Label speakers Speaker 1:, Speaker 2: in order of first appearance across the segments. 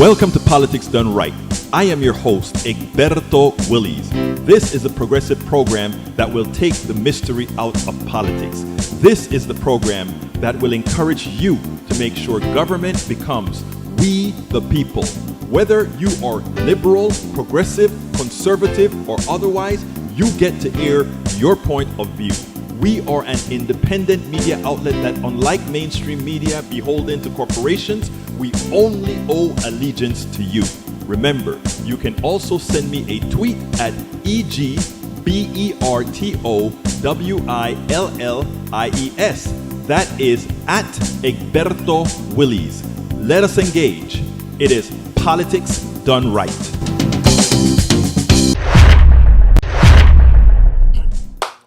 Speaker 1: Welcome to Politics Done Right. I am your host, Egberto Willies. This is a progressive program that will take the mystery out of politics. This is the program that will encourage you to make sure government becomes we the people. Whether you are liberal, progressive, conservative, or otherwise, you get to air your point of view. We are an independent media outlet that, unlike mainstream media beholden to corporations, we only owe allegiance to you. Remember, you can also send me a tweet at EGBERTOWILLIES. That is at Egberto Willies. Let us engage. It is Politics Done Right.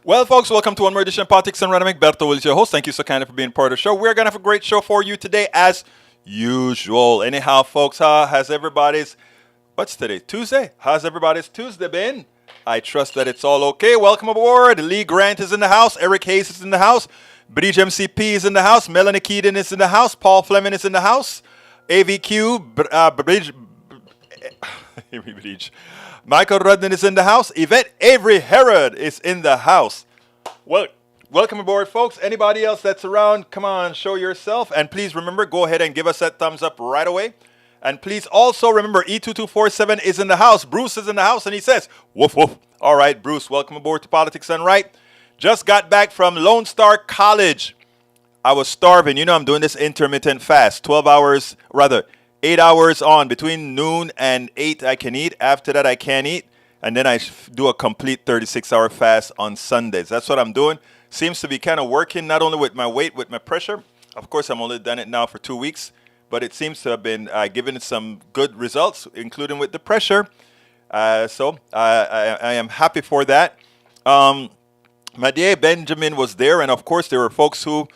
Speaker 1: Well, folks, welcome to one more edition of Politics Done Right. I'm Egberto Willies, your host. Thank you so kindly for being part of the show. We're going to have a great show for you today, as usual. Anyhow, folks, has everybody's, what's today? Tuesday? How's everybody's Tuesday been? I trust that it's all okay. Welcome aboard. Lee Grant is in the house. Eric Hayes is in the house. Bridge MCP is in the house. Melanie Keaton is in the house. Paul Fleming is in the house. AVQ, Bridge. Michael Rudden is in the house. Yvette Avery Herod is in the house. Well, welcome aboard, folks. Anybody else that's around, come on, show yourself. And please remember, go ahead and give us that thumbs up right away. And please also remember, E2247 is in the house. Bruce is in the house, and he says, woof, woof. All right, Bruce, welcome aboard to Politics Done Right. Just got back from Lone Star College. I was starving. You know, I'm doing this intermittent fast. 8 hours on. Between noon and 8, I can eat. After that, I can't eat. And then I do a complete 36-hour fast on Sundays. That's what I'm doing. Seems to be kind of working, not only with my weight, with my pressure. Of course, I'm only done it now for 2 weeks. But it seems to have been giving it some good results, including with the pressure. So I am happy for that. Madea Benjamin was there. And, of course, there were folks who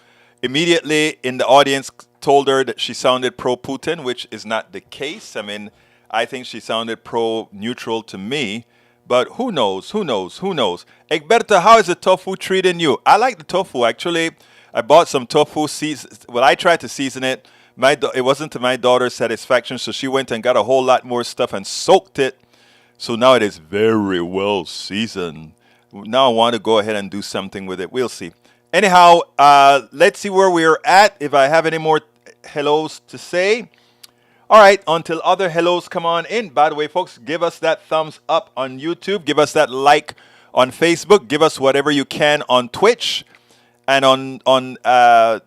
Speaker 1: immediately in the audience told her that she sounded pro-Putin, which is not the case. I mean, I think she sounded pro-neutral to me. But who knows? Egberto, how is the tofu treating you? I like the tofu. Actually, I bought some tofu. Well, I tried to season it. It wasn't to my daughter's satisfaction, so she went and got a whole lot more stuff and soaked it. So now it is very well seasoned. Now I want to go ahead and do something with it. We'll see. Anyhow, let's see where we're at. If I have any more hellos to say. All right, until other hellos come on in. By the way, folks, give us that thumbs up on YouTube. Give us that like on Facebook. Give us whatever you can on Twitch. And on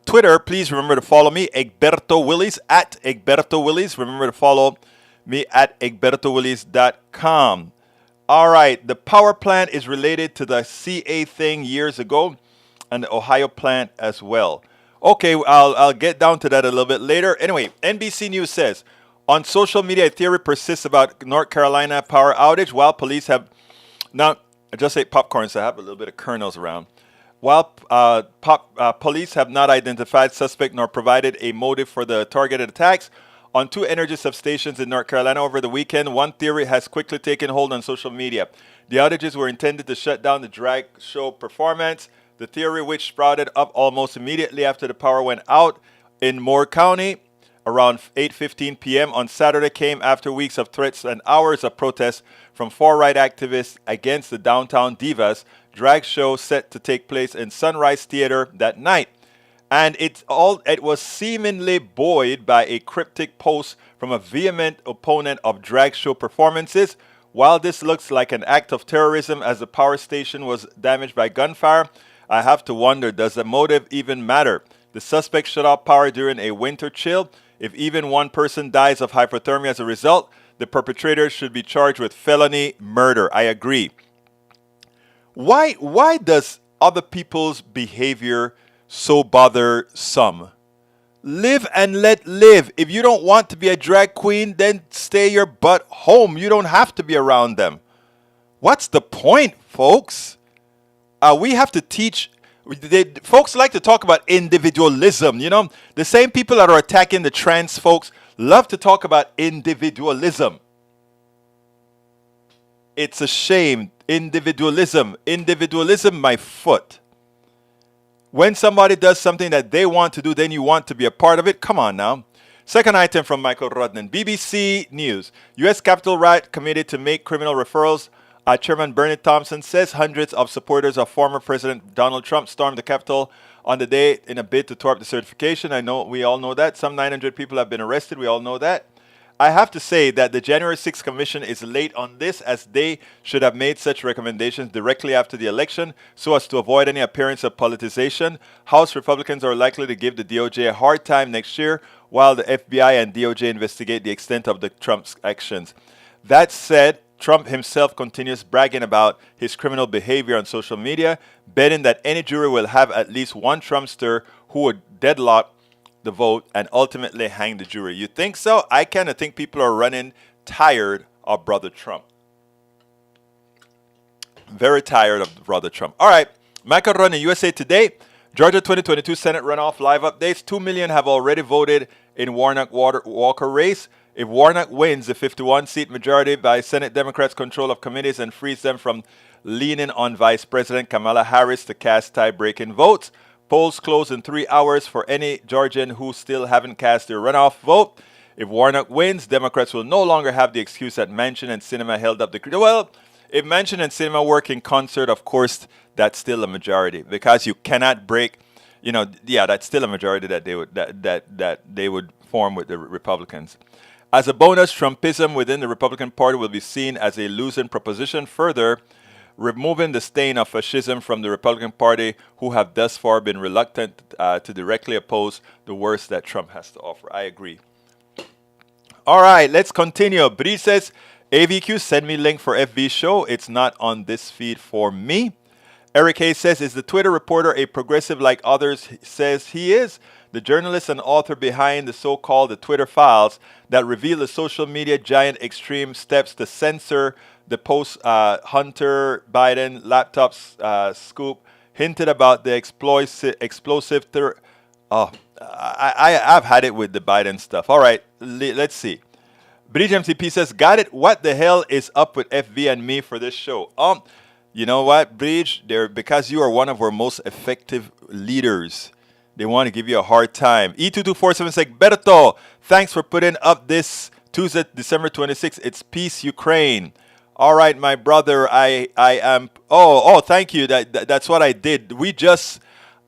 Speaker 1: Twitter, please remember to follow me, Egberto Willies, at Egberto Willies. Remember to follow me at egbertowillies.com. All right, the power plant is related to the CA thing years ago, and the Ohio plant as well. Okay, I'll get down to that a little bit later. Anyway, NBC News says, on social media, a theory persists about North Carolina power outage while police have... Now, I just ate popcorn, so I have a little bit of kernels around. While police have not identified suspect nor provided a motive for the targeted attacks on 2 energy substations in North Carolina over the weekend, one theory has quickly taken hold on social media. The outages were intended to shut down the drag show performance. The theory, which sprouted up almost immediately after the power went out in Moore County around 8:15 p.m. on Saturday, came after weeks of threats and hours of protests from far-right activists against the Downtown Divas drag show set to take place in Sunrise Theater that night. And it was seemingly buoyed by a cryptic post from a vehement opponent of drag show performances. While this looks like an act of terrorism as the power station was damaged by gunfire, I have to wonder, does the motive even matter? The suspect shut off power during a winter chill. If even one person dies of hypothermia as a result, the perpetrator should be charged with felony murder. I agree. Why does other people's behavior so bother some? Live and let live. If you don't want to be a drag queen, then stay your butt home. You don't have to be around them. What's the point, folks? We have to teach. Folks like to talk about individualism. You know, the same people that are attacking the trans folks love to talk about individualism. It's a shame. Individualism, my foot. When somebody does something that they want to do, then you want to be a part of it. Come on now. Second item from Michael Rodnan, BBC News. U.S. Capitol riot committed to make criminal referrals. Chairman Bernie Thompson says hundreds of supporters of former President Donald Trump stormed the Capitol on the day in a bid to thwart the certification. I know we all know that. Some 900 people have been arrested. We all know that. I have to say that the January 6th Commission is late on this, as they should have made such recommendations directly after the election so as to avoid any appearance of politicization. House Republicans are likely to give the DOJ a hard time next year while the FBI and DOJ investigate the extent of the Trump's actions. That said, Trump himself continues bragging about his criminal behavior on social media, betting that any jury will have at least one Trumpster who would deadlock the vote and ultimately hang the jury. You think so? I kind of think people are running tired of Brother Trump. Very tired of Brother Trump. All right, Michael Run in USA Today. Georgia 2022 Senate runoff live updates. 2 million have already voted in Warnock-Walker race. If Warnock wins the 51-seat majority by Senate Democrats' control of committees and frees them from leaning on Vice President Kamala Harris to cast tie-breaking votes, polls close in 3 hours for any Georgian who still haven't cast their runoff vote. If Warnock wins, Democrats will no longer have the excuse that Manchin and Sinema held up the... Well, if Manchin and Sinema work in concert, of course, that's still a majority, because you cannot break... that's still a majority that they would form with the Republicans. As a bonus, Trumpism within the Republican Party will be seen as a losing proposition, further removing the stain of fascism from the Republican Party, who have thus far been reluctant to directly oppose the worst that Trump has to offer. I agree. All right, let's continue. Bree says, AVQ, send me link for FB show. It's not on this feed for me. Eric Hayes says, is the Twitter reporter a progressive like others says he is? The journalist and author behind the so-called The Twitter Files that reveal the social media giant extreme steps to censor the post-Hunter Biden laptops scoop, hinted about the explosive... I've had it with the Biden stuff. All right, let's see. Bridge MCP says, got it. What the hell is up with FV and me for this show? You know what, Bridge? Because you are one of our most effective leaders, they want to give you a hard time. E2247 says, Berto, thanks for putting up this Tuesday, December 26th. It's Peace Ukraine. All right, my brother, I am... Oh, thank you. That's what I did.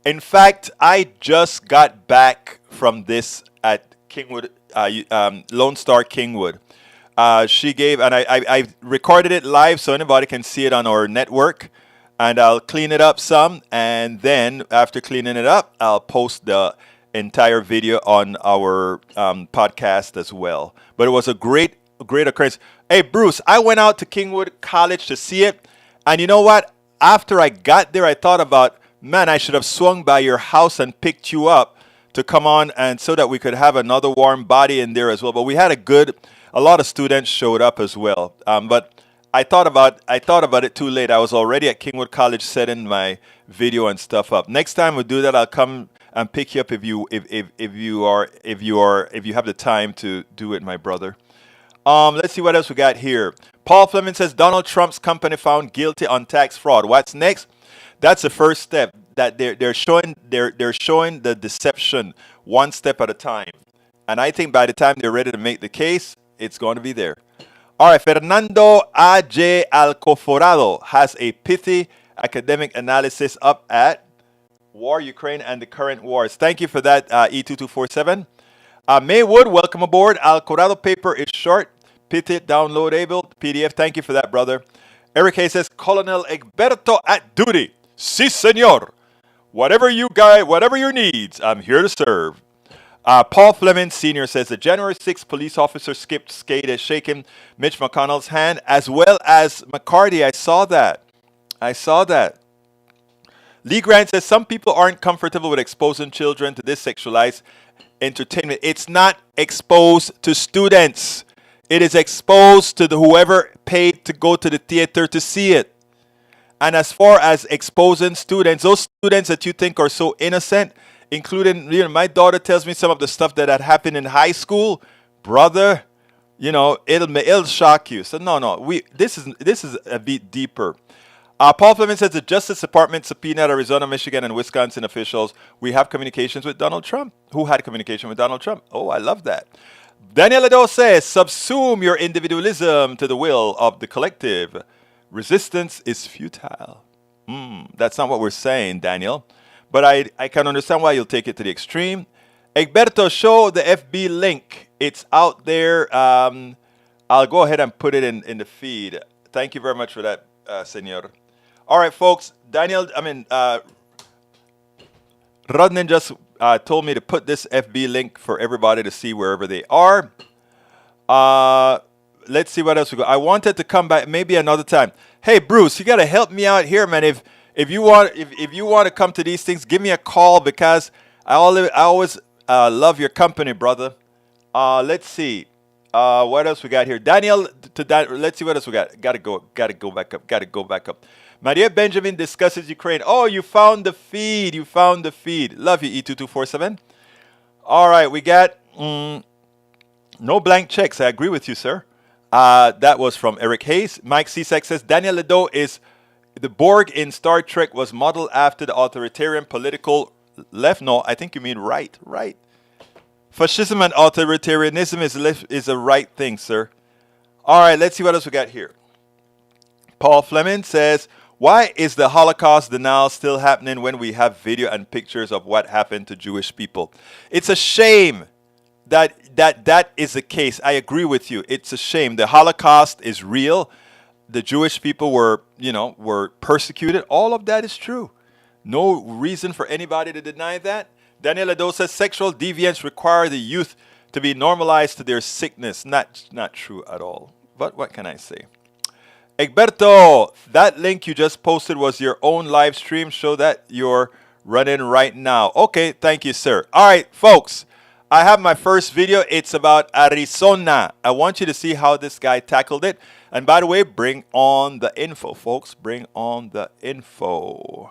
Speaker 1: In fact, I just got back from this at Kingwood, Lone Star Kingwood. She gave, and I recorded it live so anybody can see it on our network. And I'll clean it up some. And then after cleaning it up, I'll post the entire video on our podcast as well. But it was a great occurrence. Hey, Bruce, I went out to Kingwood College to see it. And you know what? After I got there, I thought about, man, I should have swung by your house and picked you up to come on, and so that we could have another warm body in there as well. But we had a lot of students showed up as well. But I thought about it too late. I was already at Kingwood College setting my video and stuff up. Next time we do that, I'll come and pick you up if you have the time to do it, my brother. Let's see what else we got here. Paul Fleming says Donald Trump's company found guilty on tax fraud. What's next? That's the first step. That they're showing the deception one step at a time. And I think by the time they're ready to make the case, it's going to be there. All right, Fernando A.J. Alcoforado has a pithy academic analysis up at War, Ukraine, and the Current Wars. Thank you for that, E2247. Maywood, welcome aboard. Alcoforado paper is short, pithy, downloadable, PDF. Thank you for that, brother. Eric Hayes says, Colonel Egberto at duty. Si, senor. Whatever your needs, I'm here to serve. Paul Fleming Sr. says the January 6th police officer skipped skate is shaking Mitch McConnell's hand, as well as McCarthy. I saw that. Lee Grant says some people aren't comfortable with exposing children to this sexualized entertainment. It's not exposed to students. It is exposed to whoever paid to go to the theater to see it. And as far as exposing students, those students that you think are so innocent, including, my daughter tells me some of the stuff that had happened in high school, brother, it'll shock you. So no, this is a bit deeper. Paul Fleming says the Justice Department subpoenaed Arizona, Michigan, and Wisconsin officials. We have communications with Donald Trump. Who had communication with Donald Trump? Oh, I love that. Daniel Lado says, subsume your individualism to the will of the collective. Resistance is futile. That's not what we're saying, Daniel. But I can understand why you'll take it to the extreme. Egberto, show the FB link. It's out there. I'll go ahead and put it in the feed. Thank you very much for that, senor. All right, folks. Rodnan just told me to put this FB link for everybody to see wherever they are. Let's see what else we got. I wanted to come back maybe another time. Hey, Bruce, you got to help me out here, man. If you want to come to these things, give me a call because I always love your company, brother. Let's see. What else we got here? Daniel, let's see what else we got. Gotta go back up. Maria Benjamin discusses Ukraine. Oh, you found the feed. Love you, E2247. All right, we got no blank checks. I agree with you, sir. That was from Eric Hayes. Mike Cisak says Daniel Lado is the Borg in Star Trek was modeled after the authoritarian political left. No, I think you mean right. Fascism and authoritarianism is a right thing, sir. All right, let's see what else we got here. Paul Fleming says, why is the Holocaust denial still happening when we have video and pictures of what happened to Jewish people? It's a shame that is the case. I agree with you. It's a shame. The Holocaust is real. The Jewish people were persecuted. All of that is true. No reason for anybody to deny that. Daniel Lado says sexual deviance require the youth to be normalized to their sickness. Not true at all. But what can I say? Egberto, that link you just posted was your own live stream. Show that you're running right now. Okay, thank you, sir. All right, folks. I have my first video. It's about Arizona. I want you to see how this guy tackled it. And by the way, bring on the info, folks. Bring on the info.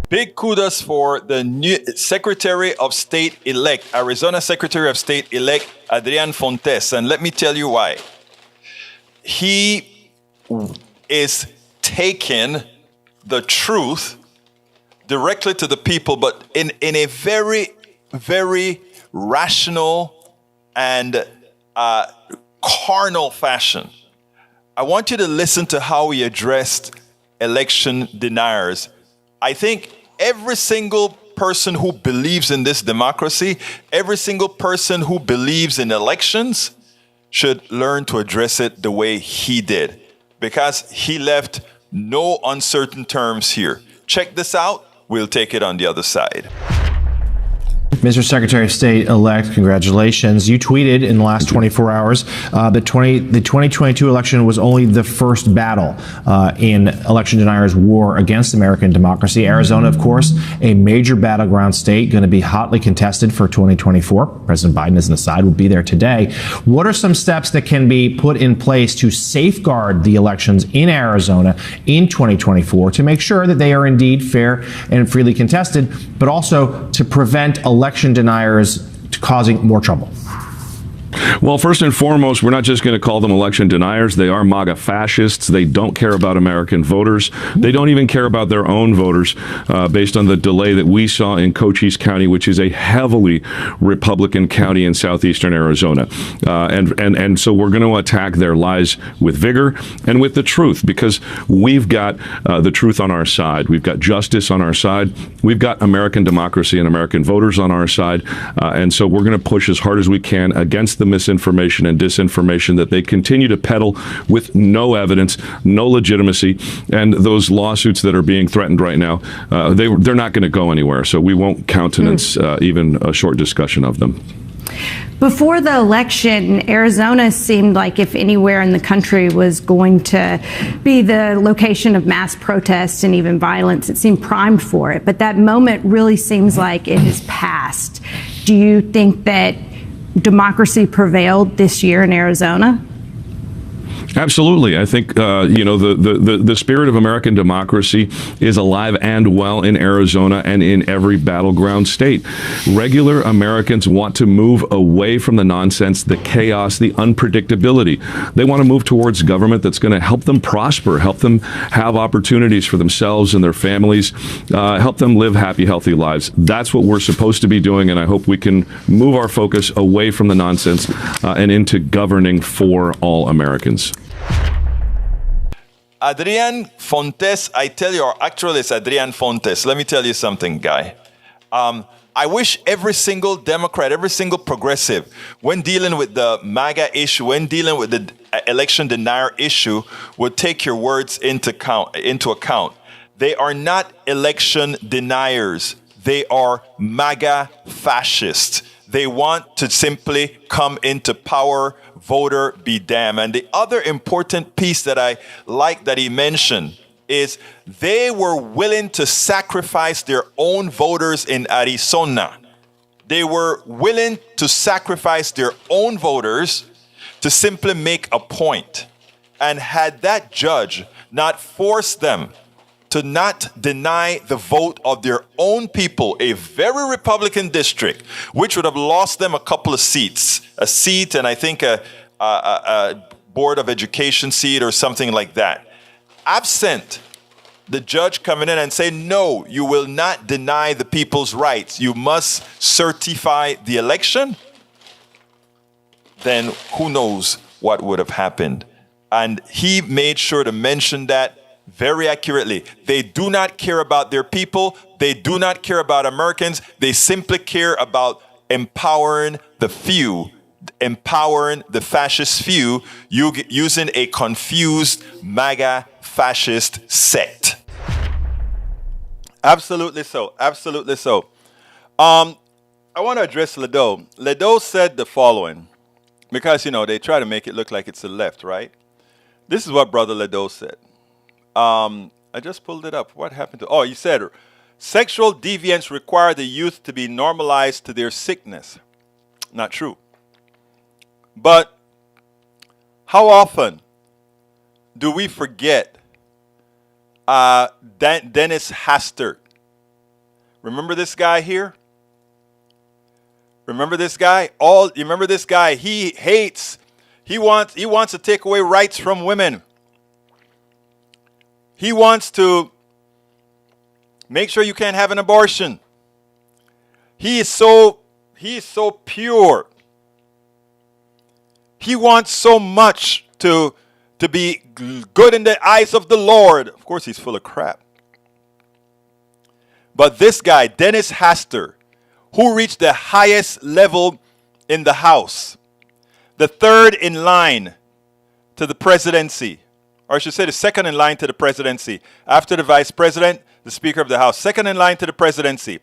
Speaker 1: Big kudos for the new Secretary of State-elect, Arizona Secretary of State-elect, Adrian Fontes. And let me tell you why. He is taking the truth directly to the people, but in a very, very rational and carnal fashion. I want you to listen to how he addressed election deniers. I think every single person who believes in this democracy, every single person who believes in elections should learn to address it the way he did, because he left no uncertain terms here. Check this out. We'll take it on the other side.
Speaker 2: Mr. Secretary of State-elect, congratulations. You tweeted in the last 24 hours that the 2022 election was only the first battle in election deniers' war against American democracy. Arizona, of course, a major battleground state, going to be hotly contested for 2024. President Biden, as an aside, will be there today. What are some steps that can be put in place to safeguard the elections in Arizona in 2024 to make sure that they are indeed fair and freely contested, but also to prevent election deniers causing more trouble?
Speaker 3: Well, first and foremost, we're not just going to call them election deniers. They are MAGA fascists. They don't care about American voters. They don't even care about their own voters, based on the delay that we saw in Cochise County, which is a heavily Republican county in southeastern Arizona. And so we're going to attack their lies with vigor and with the truth, because we've got the truth on our side. We've got justice on our side. We've got American democracy and American voters on our side. And so we're going to push as hard as we can against the misinformation and disinformation that they continue to peddle with no evidence, no legitimacy, and those lawsuits that are being threatened right now, they're not going to go anywhere. So we won't countenance even a short discussion of them.
Speaker 4: Before the election, Arizona seemed like if anywhere in the country was going to be the location of mass protests and even violence, it seemed primed for it. But that moment really seems like it has passed. Do you think that democracy prevailed this year in Arizona?
Speaker 3: Absolutely. I think, the spirit of American democracy is alive and well in Arizona and in every battleground state. Regular Americans want to move away from the nonsense, the chaos, the unpredictability. They want to move towards government that's going to help them prosper, help them have opportunities for themselves and their families, help them live happy, healthy lives. That's what we're supposed to be doing, and I hope we can move our focus away from the nonsense and into governing for all Americans.
Speaker 1: Adrian Fontes, I tell you, our actualist Adrian Fontes, let me tell you something, guy. I wish every single Democrat, every single progressive, when dealing with the MAGA issue, when dealing with the election denier issue, would take your words into account. They are not election deniers. They are MAGA fascists. They want to simply come into power, voter be damned. And the other important piece that I like that he mentioned is they were willing to sacrifice their own voters in Arizona. They were willing to sacrifice their own voters to simply make a point. And had that judge not forced them to not deny the vote of their own people, a very Republican district, which would have lost them a couple of seats, a seat and I think a Board of Education seat or something like that. Absent the judge coming in and saying, no, you will not deny the people's rights. You must certify the election. Then who knows what would have happened. And he made sure to mention that very accurately. They do not care about their people. They do not care about Americans. They simply care about empowering the few, empowering the fascist few, using a confused MAGA fascist sect. Absolutely so. Absolutely so. I want to address Ledo. Ledo said the following, because, they try to make it look like it's the left, right? This is what Brother Ledo said. I just pulled it up. What happened to... Oh, you said, sexual deviance require the youth to be normalized to their sickness. Not true. But how often do we forget Dennis Hastert? Remember this guy here? Remember this guy? You remember this guy? He hates. He wants to take away rights from women. He wants to make sure you can't have an abortion. He is so pure. He wants so much to be good in the eyes of the Lord. Of course, he's full of crap. But this guy, Dennis Hastert, who reached the highest level in the House, the third in line to the presidency, or I should say the second in line to the presidency, after the vice president, the Speaker of the House, second in line to the presidency.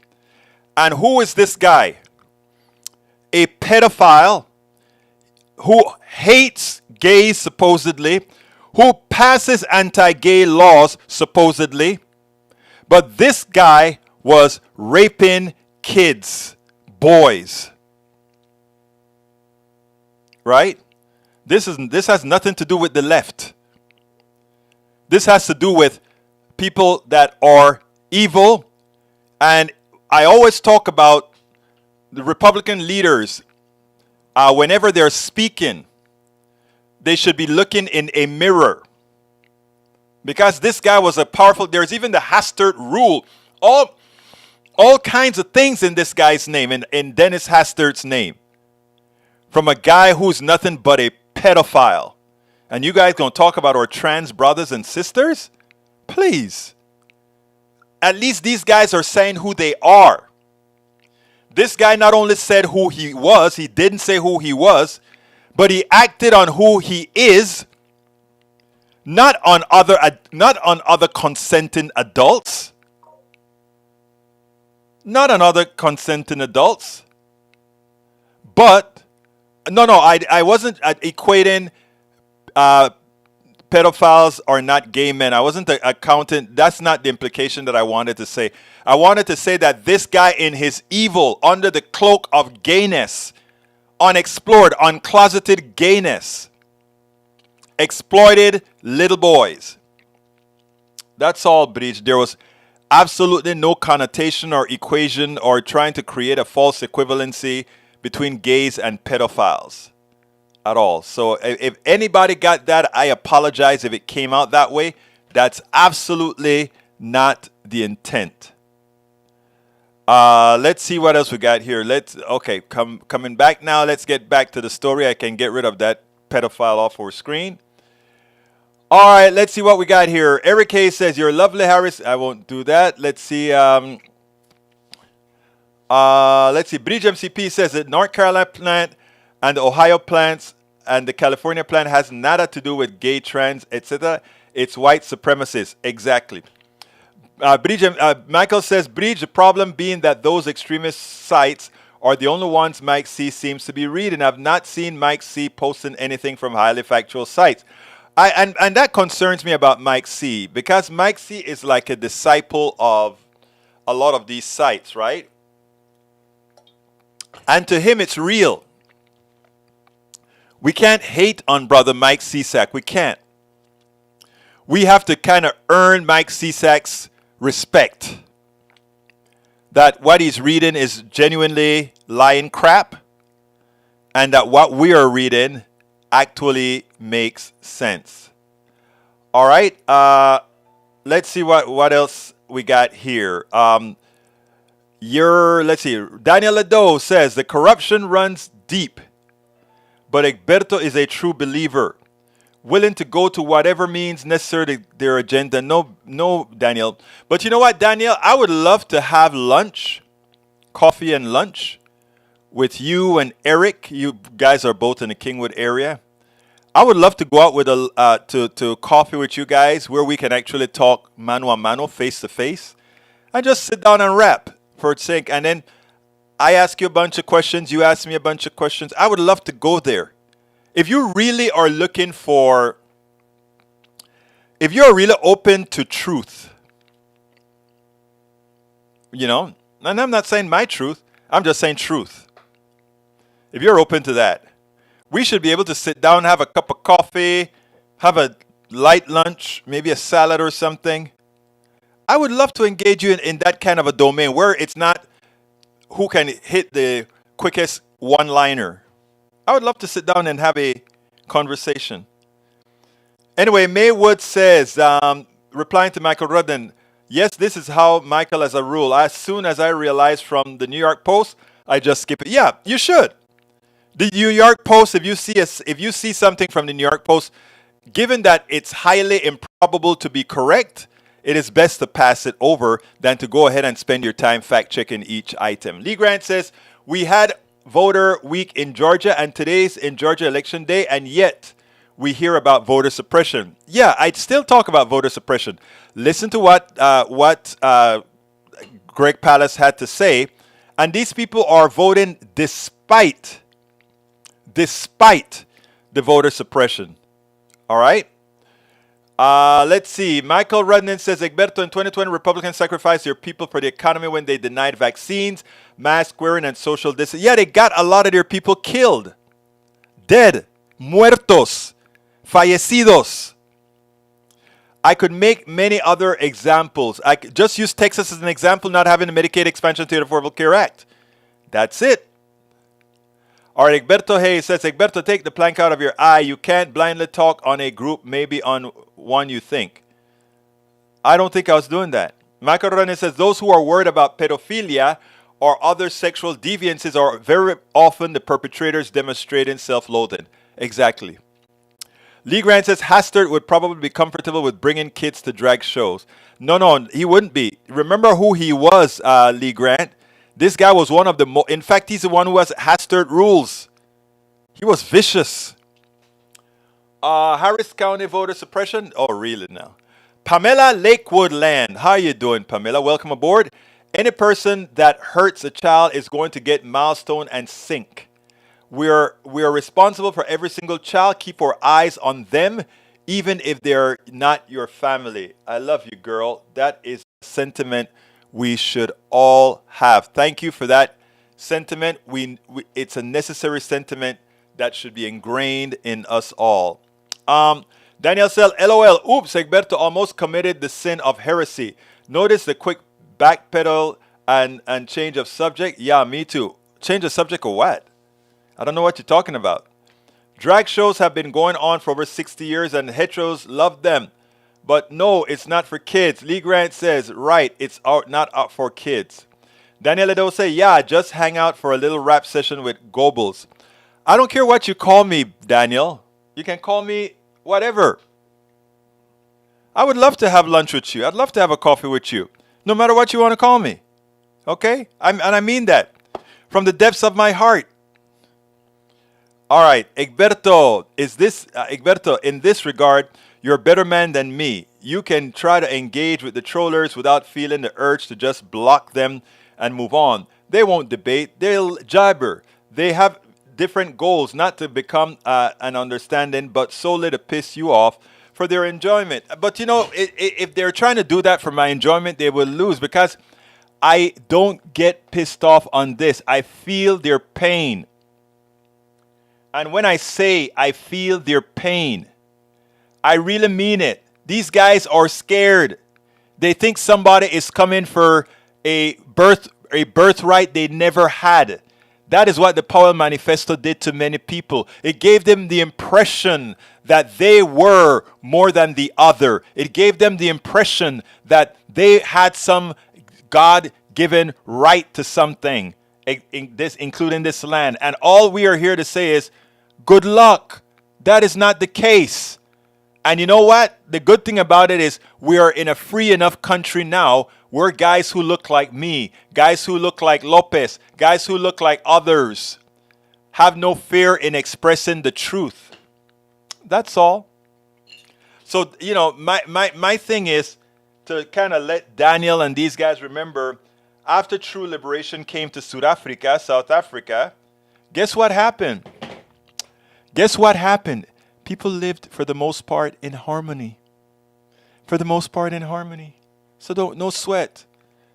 Speaker 1: And who is this guy? A pedophile who hates gays, supposedly, who passes anti-gay laws, supposedly. But this guy was raping kids, boys. Right? This has nothing to do with the left. This has to do with people that are evil. And I always talk about the Republican leaders. Whenever they're speaking, they should be looking in a mirror. Because this guy was a powerful... There's even the Hastert rule. All kinds of things in this guy's name, in Dennis Hastert's name. From a guy who's nothing but a pedophile. And you guys gonna talk about our trans brothers and sisters? Please. At least these guys are saying who they are. This guy not only said who he was, he didn't say who he was, but he acted on who he is, not on other consenting adults. Not on other consenting adults. But I wasn't equating pedophiles are not gay men. I wasn't accounting. That's not the implication that I wanted to say. I wanted to say that this guy in his evil, under the cloak of gayness, unexplored, uncloseted gayness, exploited little boys. That's all, Bridge. There was absolutely no connotation or equation or trying to create a false equivalency between gays and pedophiles at all. So if anybody got that, I apologize if it came out that way. That's absolutely not the intent. Let's see what else we got here. Coming back now. Let's get back to the story. I can get rid of that pedophile off our screen. All right, let's see what we got here. Eric Hayes says, "You're lovely, Harris." I won't do that. Let's see. Let's see. Bridge MCP says that North Carolina plant and the Ohio plants and the California plant has nada to do with gay, trans, etc. It's white supremacists. Exactly. Michael says, Bridge, the problem being that those extremist sites are the only ones Mike C seems to be reading. I've not seen Mike C posting anything from highly factual sites. And that concerns me about Mike C, because Mike C is like a disciple of a lot of these sites, right? And to him, it's real. We can't hate on brother Mike Cisak. We can't. We have to kind of earn Mike Cisak's respect. That what he's reading is genuinely lying crap, and that what we are reading actually makes sense. All right. Let's see what else we got here. Let's see. Daniel Lado says the corruption runs deep, but Egberto is a true believer, willing to go to whatever means necessary to their agenda. No, Daniel. But you know what, Daniel? I would love to have lunch, coffee and lunch, with you and Eric. You guys are both in the Kingwood area. I would love to go out with to coffee with you guys where we can actually talk mano a mano, face to face, and just sit down and rap for its sake. And then I ask you a bunch of questions, you ask me a bunch of questions. I would love to go there. If you really are looking for, if you're really open to truth, and I'm not saying my truth, I'm just saying truth. If you're open to that, we should be able to sit down, have a cup of coffee, have a light lunch, maybe a salad or something. I would love to engage you in that kind of a domain where it's not who can hit the quickest one-liner. I would love to sit down and have a conversation. Anyway, Maywood says, replying to Michael Rudden, yes, this is how Michael as a rule. As soon as I realize from the New York Post, I just skip it. Yeah, you should. The New York Post, if you see something from the New York Post, given that it's highly improbable to be correct, it is best to pass it over than to go ahead and spend your time fact-checking each item. Lee Grant says, we had voter week in Georgia, and today's in Georgia election day, and yet we hear about voter suppression. Yeah, I'd still talk about voter suppression. Listen to what Greg Palast had to say, and these people are voting despite the voter suppression. All right? Let's see. Michael Rudnan says, Egberto, in 2020, Republicans sacrificed their people for the economy when they denied vaccines, mask wearing, and social distance. Yeah, they got a lot of their people killed. Dead. Muertos. Fallecidos. I could make many other examples. I could just use Texas as an example, not having a Medicaid expansion to the Affordable Care Act. That's it. All right, Egberto Hayes says, Egberto, take the plank out of your eye. You can't blindly talk on a group, maybe on one you think. I don't think I was doing that. Michael Rane says, those who are worried about pedophilia or other sexual deviances are very often the perpetrators demonstrating self-loathing. Exactly. Lee Grant says, Hastert would probably be comfortable with bringing kids to drag shows. No, he wouldn't be. Remember who he was, Lee Grant. This guy was one of the in fact, he's the one who has Hastert rules. He was vicious. Harris County voter suppression. Oh, really now? Pamela Lakewood Land. How are you doing, Pamela? Welcome aboard. Any person that hurts a child is going to get milestone and sink. We are responsible for every single child. Keep our eyes on them, even if they're not your family. I love you, girl. That is a sentiment we should all have. Thank you for that sentiment. It's a necessary sentiment that should be ingrained in us all. Daniel said, LOL, oops, Egberto almost committed the sin of heresy. Notice the quick backpedal and change of subject. Yeah, me too. Change of subject or what? I don't know what you're talking about. Drag shows have been going on for over 60 years and heteros love them. But no, it's not for kids. Lee Grant says, right, it's not out for kids. Daniel Edo say, yeah, just hang out for a little rap session with Goebbels. I don't care what you call me, Daniel. You can call me whatever. I would love to have lunch with you. I'd love to have a coffee with you. No matter what you want to call me. Okay? And I mean that. From the depths of my heart. All right, Egberto, Egberto, in this regard, you're a better man than me. You can try to engage with the trollers without feeling the urge to just block them and move on. They won't debate. They'll jabber. They have different goals, not to become an understanding, but solely to piss you off for their enjoyment. But, you know, if they're trying to do that for my enjoyment, they will lose because I don't get pissed off on this. I feel their pain. And when I say I feel their pain, I really mean it. These guys are scared. They think somebody is coming for a birthright they never had. That is what the Powell Manifesto did to many people. It gave them the impression that they were more than the other. It gave them the impression that they had some God-given right to something, including this land. And all we are here to say is, good luck. That is not the case. And you know what? The good thing about it is we are in a free enough country now where guys who look like me, guys who look like Lopez, guys who look like others have no fear in expressing the truth. That's all. So, you know, my thing is to kind of let Daniel and these guys remember, after true liberation came to South Africa, guess what happened? Guess what happened? People lived, for the most part, in harmony. For the most part, in harmony. So no sweat.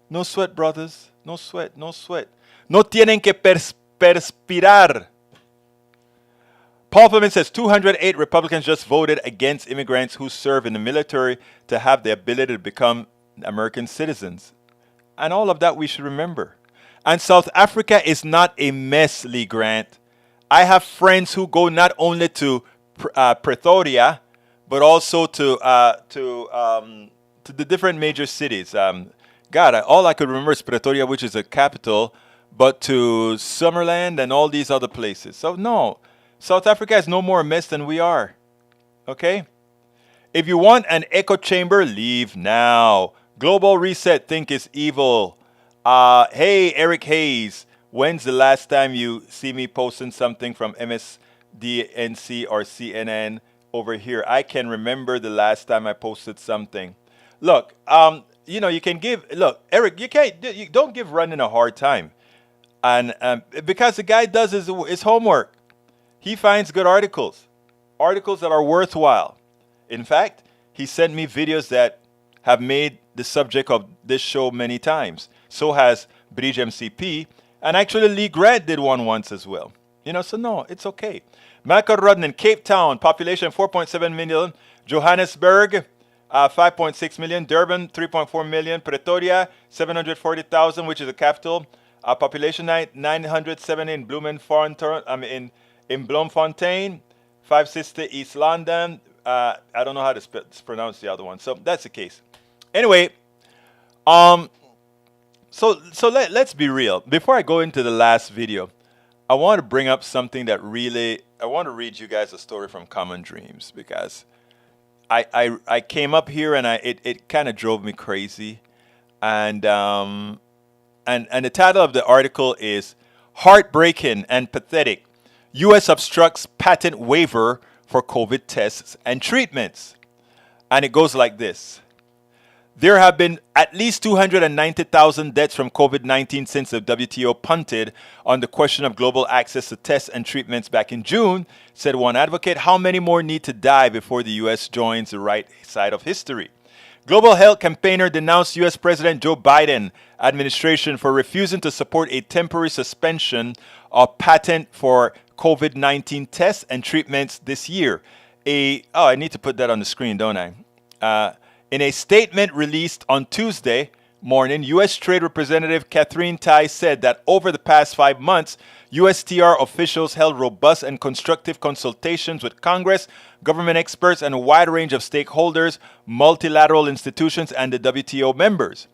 Speaker 1: No sweat, brothers. No sweat, no sweat. No tienen que perspirar. Paul Pullman says 208 Republicans just voted against immigrants who serve in the military to have the ability to become American citizens. And all of that we should remember. And South Africa is not a mess, Lee Grant. I have friends who go not only to Pretoria, but also to the different major cities. All I could remember is Pretoria, which is the capital, but to Summerland and all these other places. So no, South Africa is no more a mess than we are. Okay? If you want an echo chamber, leave now. Global Reset think is evil. Hey, Eric Hayes. When's the last time you see me posting something from MSDNC or CNN over here? I can remember the last time I posted something. Look, you know, you can give. Look, Eric, you don't give Running a hard time, and because the guy does his homework, he finds good articles that are worthwhile. In fact, he sent me videos that have made the subject of this show many times. So has Bridge MCP. And actually, Lee Grant did one once as well. You know, so no, it's okay. Michael Rudden, Cape Town, population 4.7 million. Johannesburg, 5.6 million. Durban, 3.4 million. Pretoria, 740,000, which is the capital. Population 970 in Bloemfontein. In Bloemfontein, 560 East London. I don't know how to pronounce the other one. So that's the case. Anyway, So let's be real. Before I go into the last video, I want to bring up something that I want to read you guys a story from Common Dreams, because I came up here and it kind of drove me crazy, and the title of the article is Heartbreaking and Pathetic. U.S. obstructs patent waiver for COVID tests and treatments, and it goes like this. There have been at least 290,000 deaths from COVID-19 since the WTO punted on the question of global access to tests and treatments back in June, said one advocate. How many more need to die before the U.S. joins the right side of history? Global health campaigner denounced U.S. President Joe Biden administration for refusing to support a temporary suspension of patent for COVID-19 tests and treatments this year. I need to put that on the screen, don't I? In a statement released on Tuesday morning, U.S. Trade Representative Catherine Tai said that over the past 5 months, USTR officials held robust and constructive consultations with Congress, government experts, and a wide range of stakeholders, multilateral institutions, and the WTO members.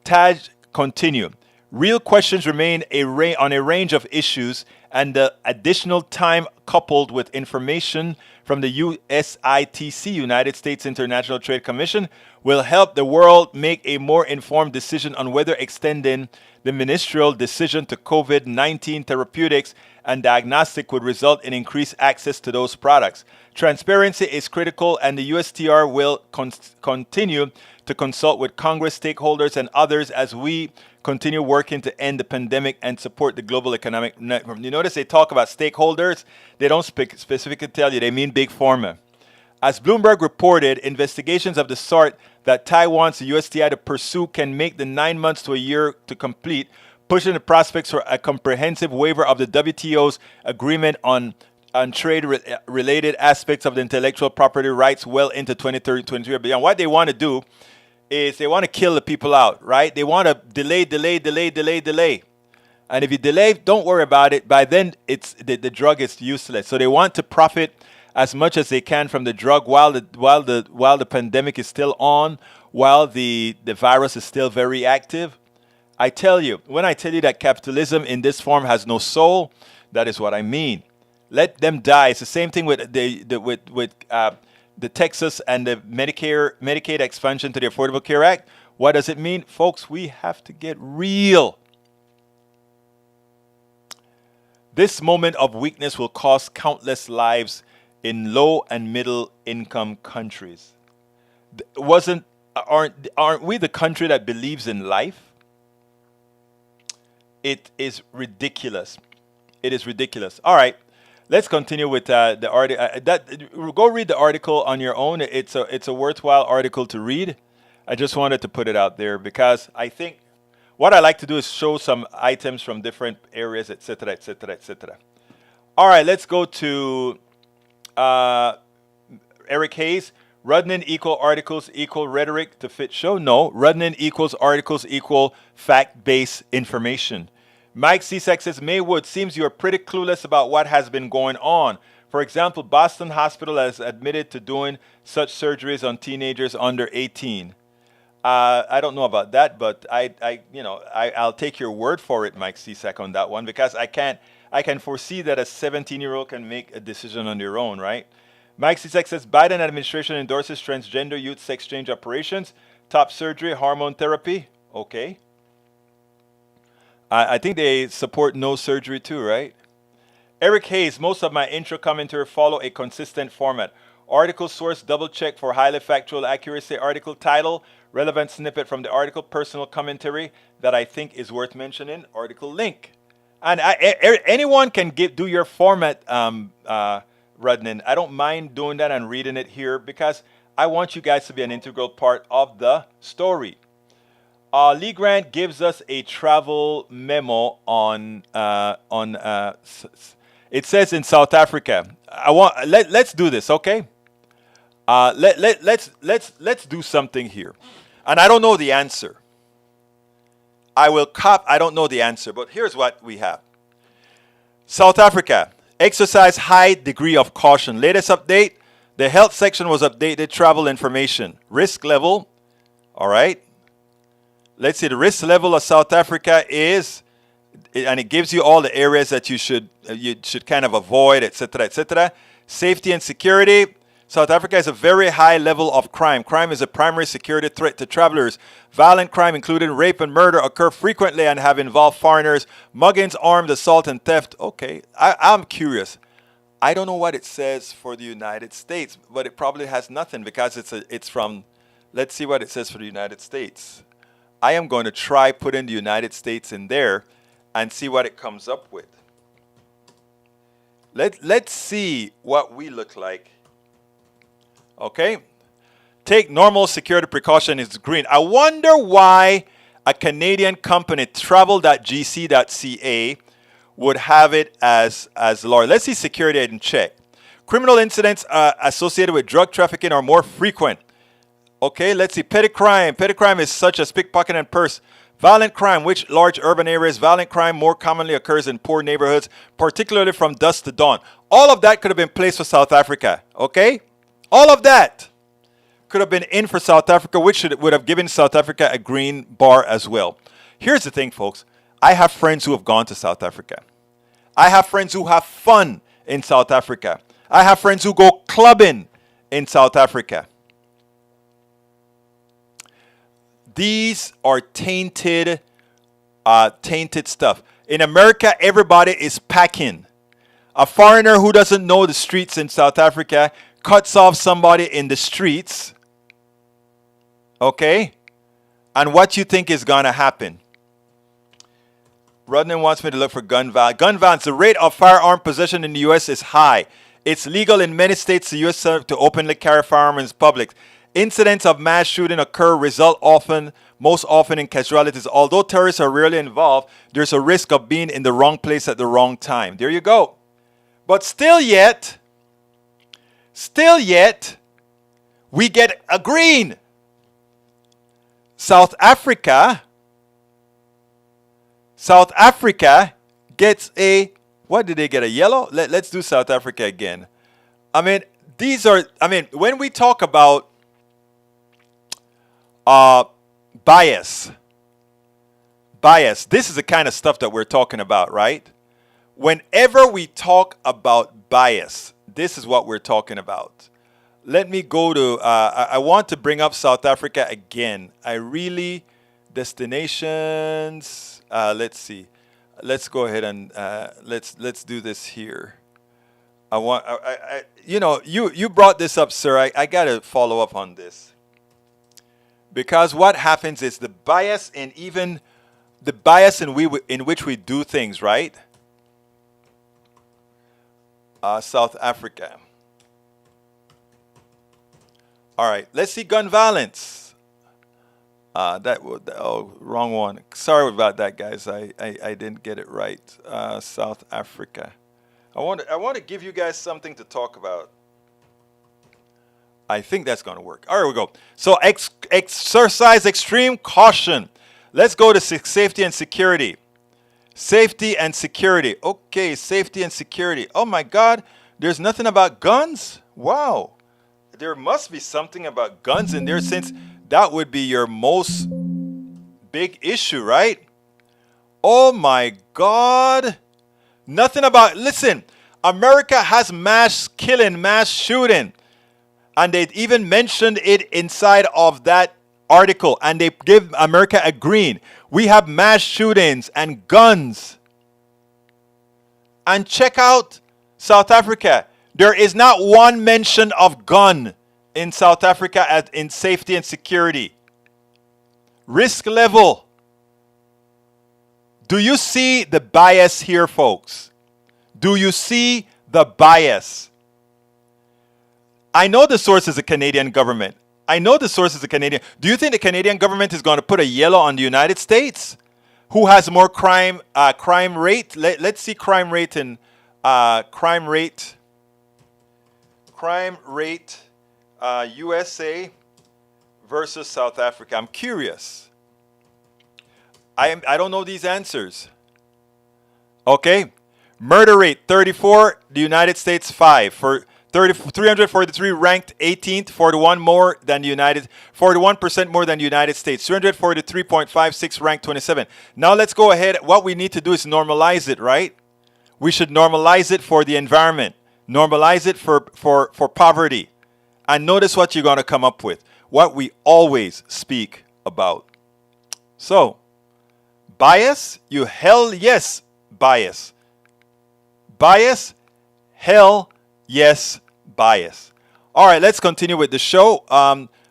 Speaker 1: Tai continued. Real questions remain on a range of issues, and the additional time coupled with information from the USITC, United States International Trade Commission, will help the world make a more informed decision on whether extending the ministerial decision to COVID-19 therapeutics and diagnostic would result in increased access to those products. Transparency is critical, and the USTR will continue to consult with Congress, stakeholders, and others as we continue working to end the pandemic and support the global economic network. You notice they talk about stakeholders. They don't specifically tell you. They mean big pharma. As Bloomberg reported, investigations of the sort that Taiwan's USTI to pursue can make the 9 months to a year to complete, pushing the prospects for a comprehensive waiver of the WTO's agreement on trade-related aspects of the intellectual property rights well into 2023 and beyond. What they want to do is they want to kill the people out, right? They want to delay. And if you delay, don't worry about it. By then, the drug is useless. So they want to profit as much as they can from the drug while the pandemic is still on, while the virus is still very active. I tell you, when I tell you that capitalism in this form has no soul, that is what I mean. Let them die. It's the same thing with the Texas and the Medicaid expansion to the Affordable Care Act. What does it mean? Folks, we have to get real. This moment of weakness will cost countless lives in low and middle income countries. Aren't we the country that believes in life? It is ridiculous. It is ridiculous. All right. Let's continue with the article. Go read the article on your own. It's a worthwhile article to read. I just wanted to put it out there because I think what I like to do is show some items from different areas, etc., etc., etc. All right, let's go to Eric Hayes. Rudnin equal articles equal rhetoric to fit show? No. Rudnin equals articles equal fact-based information. Mike Cisak says, Maywood, seems you're pretty clueless about what has been going on. For example, Boston Hospital has admitted to doing such surgeries on teenagers under 18. I don't know about that, but I'll take your word for it, Mike Cisak, on that one, because I can foresee that a 17-year-old can make a decision on their own, right? Mike Cisak says, Biden administration endorses transgender youth sex change operations, top surgery, hormone therapy. Okay. I think they support no surgery too, right? Eric Hayes, most of my intro commentary follow a consistent format. Article source, double check for highly factual accuracy. Article title, relevant snippet from the article, personal commentary that I think is worth mentioning. Article link. And anyone can do your format, Rudnin. I don't mind doing that and reading it here because I want you guys to be an integral part of the story. Lee Grant gives us a travel memo on it says in South Africa. Let's do this, okay? Let's do something here. And I don't know the answer. I don't know the answer, but here's what we have. South Africa, exercise high degree of caution. Latest update, the health section was updated, travel information. Risk level, all right. Let's see, the risk level of South Africa is, and it gives you all the areas that you should kind of avoid, etc., etc. Safety and security. South Africa has a very high level of crime. Crime is a primary security threat to travelers. Violent crime, including rape and murder, occur frequently and have involved foreigners. Muggings, armed assault, and theft. Okay, I'm curious. I don't know what it says for the United States, but it probably has nothing because it's from. Let's see what it says for the United States. I am going to try putting the United States in there and see what it comes up with. Let's see what we look like. Okay? Take normal security precaution is green. I wonder why a Canadian company, travel.gc.ca, would have it as lower. Let's see security and check. Criminal incidents associated with drug trafficking are more frequent. Okay, let's see. Petty crime. Petty crime is such as pickpocket and purse. Violent crime, which large urban areas, violent crime more commonly occurs in poor neighborhoods, particularly from dusk to dawn. All of that could have been placed for South Africa, okay? All of that could have been in for South Africa, which would have given South Africa a green bar as well. Here's the thing, folks. I have friends who have gone to South Africa. I have friends who have fun in South Africa. I have friends who go clubbing in South Africa. These are tainted stuff. In America, everybody is packing. A foreigner who doesn't know the streets in South Africa cuts off somebody in the streets. Okay? And what you think is going to happen? Rudnan wants me to look for gun violence. Gun violence, the rate of firearm possession in the U.S. is high. It's legal in many states in the U.S. to openly carry firearms in public. Incidents of mass shooting occur most often in casualties. Although terrorists are rarely involved, there's a risk of being in the wrong place at the wrong time. There you go. But still yet, we get a green. South Africa gets a, what did they get, a yellow? Let's do South Africa again. When we talk about bias, this is the kind of stuff that we're talking about, right? Whenever we talk about bias, this is what we're talking about. Let me go to, I want to bring up South Africa again. Destinations, let's see. Let's go ahead and let's do this here. You brought this up, sir. I got to follow up on this. Because what happens is the bias in which we do things, right? South Africa. All right, let's see gun violence. Wrong one. Sorry about that, guys. I didn't get it right. South Africa. I want to give you guys something to talk about. I think that's going to work. All right, we go. So exercise extreme caution. Let's go to safety and security. Safety and security. Okay, safety and security. Oh my God, there's nothing about guns? Wow. There must be something about guns in there, since that would be your most big issue, right? Oh my God. Nothing about, listen, America has mass killing, mass shooting. And they even mentioned it inside of that article. And they give America a green. We have mass shootings and guns. And check out South Africa. There is not one mention of gun in South Africa in safety and security. Risk level. Do you see the bias here, folks? Do you see the bias? I know the source is the Canadian government. Do you think the Canadian government is going to put a yellow on the United States? Who has more crime rate? Let's see crime rate USA versus South Africa. I'm curious. I don't know these answers. Okay. Murder rate 34, the United States 5. For 343 ranked 18th, 41% more than the United States. 343.56 ranked 27. Now let's go ahead. What we need to do is normalize it, right? We should normalize it for the environment. Normalize it for poverty. And notice what you're going to come up with. What we always speak about. So, bias, hell yes, bias. Bias, hell yes, bias. All right, let's continue with the show.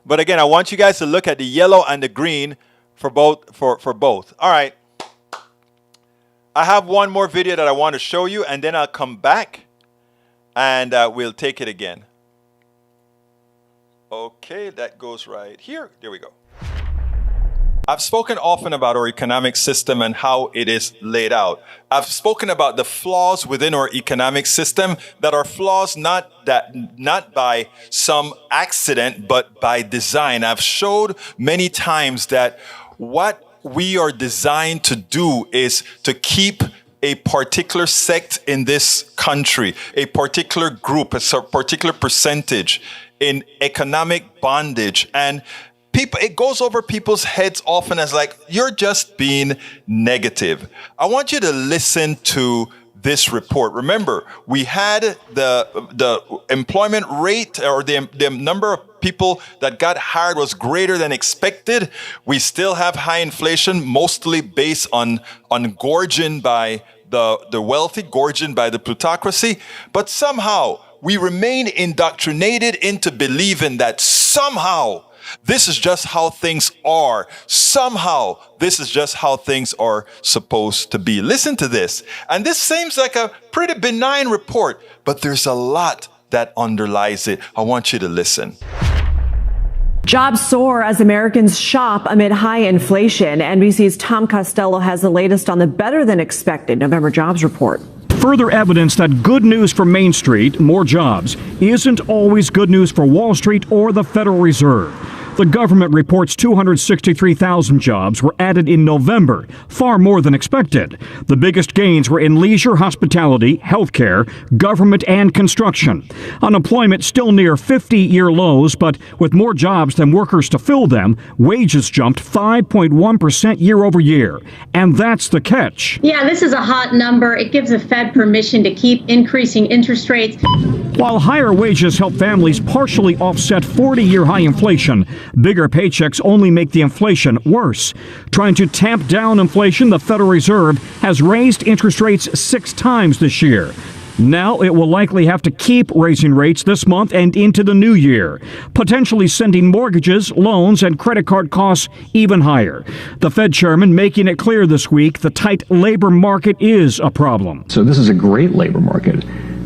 Speaker 1: But again, I want you guys to look at the yellow and the green for both. All right. I have one more video that I want to show you, and then I'll come back and we'll take it again. Okay, that goes right here. There we go. I've spoken often about our economic system and how it is laid out. I've spoken about the flaws within our economic system that are flaws not by some accident, but by design. I've showed many times that what we are designed to do is to keep a particular sect in this country, a particular group, a particular percentage in economic bondage. And people, it goes over people's heads often as like, you're just being negative. I want you to listen to this report. Remember, we had the employment rate, or the number of people that got hired was greater than expected. We still have high inflation, mostly based on gorging by the wealthy, gorging by the plutocracy. But somehow we remain indoctrinated into believing that somehow this is just how things are. Somehow, this is just how things are supposed to be. Listen to this. And this seems like a pretty benign report, but there's a lot that underlies it. I want you to listen.
Speaker 5: Jobs soar as Americans shop amid high inflation. NBC's Tom Costello has the latest on the better than expected November jobs report.
Speaker 6: Further evidence that good news for Main Street, more jobs, isn't always good news for Wall Street or the Federal Reserve. The government reports 263,000 jobs were added in November, far more than expected. The biggest gains were in leisure, hospitality, healthcare, government, and construction. Unemployment still near 50-year lows, but with more jobs than workers to fill them, wages jumped 5.1% year over year. And that's the catch.
Speaker 7: Yeah, this is a hot number. It gives the Fed permission to keep increasing interest rates.
Speaker 6: While higher wages help families partially offset 40-year high inflation, bigger paychecks only make the inflation worse. Trying to tamp down inflation, the Federal Reserve has raised interest rates 6 times this year. Now it will likely have to keep raising rates this month and into the new year, potentially sending mortgages, loans, and credit card costs even higher. The Fed chairman making it clear this week the tight labor market is a problem.
Speaker 8: So this is a great labor market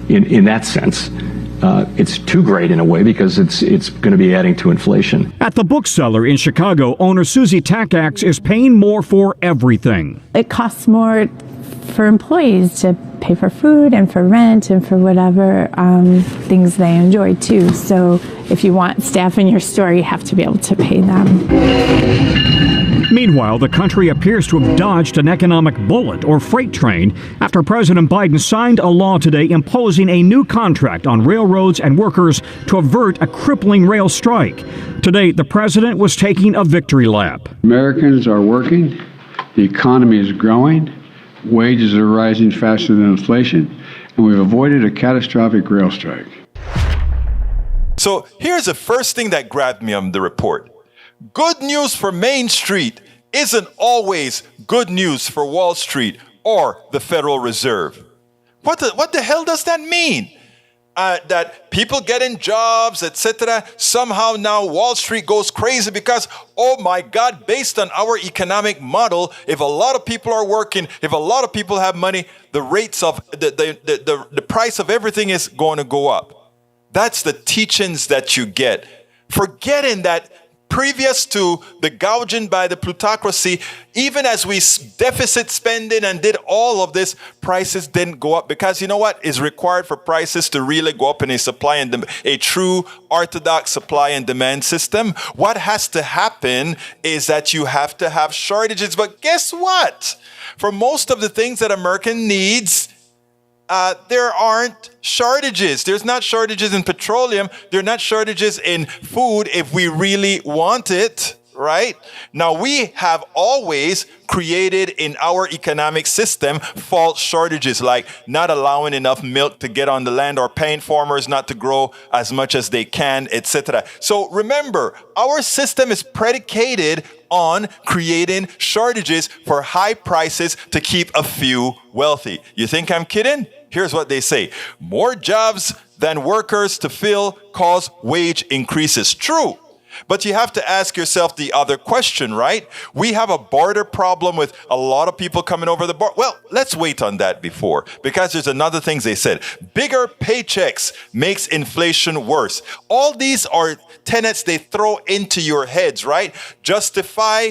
Speaker 8: in that sense. It's too great in a way because it's going to be adding to inflation.
Speaker 6: At the bookseller in Chicago, owner Susie Takacs is paying more for everything.
Speaker 9: It costs more for employees to pay for food and for rent and for whatever things they enjoy too. So if you want staff in your store, you have to be able to pay them.
Speaker 6: Meanwhile, the country appears to have dodged an economic bullet or freight train after President Biden signed a law today imposing a new contract on railroads and workers to avert a crippling rail strike. Today, the president was taking a victory lap.
Speaker 10: Americans are working, the economy is growing, wages are rising faster than inflation, and we've avoided a catastrophic rail strike.
Speaker 1: So here's the first thing that grabbed me on the report. Good news for Main Street isn't always good news for Wall Street or the Federal Reserve. What the hell does that mean? That people getting jobs, etc. Somehow now Wall Street goes crazy because, oh my God, based on our economic model, if a lot of people are working, if a lot of people have money, the rates of the price of everything is going to go up. That's the teachings that you get. Forgetting that previous to the gouging by the plutocracy, even as we deficit spending and did all of this, prices didn't go up because you know what is required for prices to really go up in a true orthodox supply and demand system? What has to happen is that you have to have shortages. But guess what? For most of the things that America needs, there aren't shortages. There's not shortages in petroleum. There are not shortages in food if we really want it, right? Now, we have always created in our economic system false shortages, like not allowing enough milk to get on the land or paying farmers not to grow as much as they can, etc. So remember, our system is predicated on creating shortages for high prices to keep a few wealthy. You think I'm kidding? Here's what they say. More jobs than workers to fill cause wage increases. True. But you have to ask yourself the other question, right? We have a border problem with a lot of people coming over the border. Well, let's wait on that before, because there's another thing they said. Bigger paychecks makes inflation worse. All these are tenets they throw into your heads, right? Justify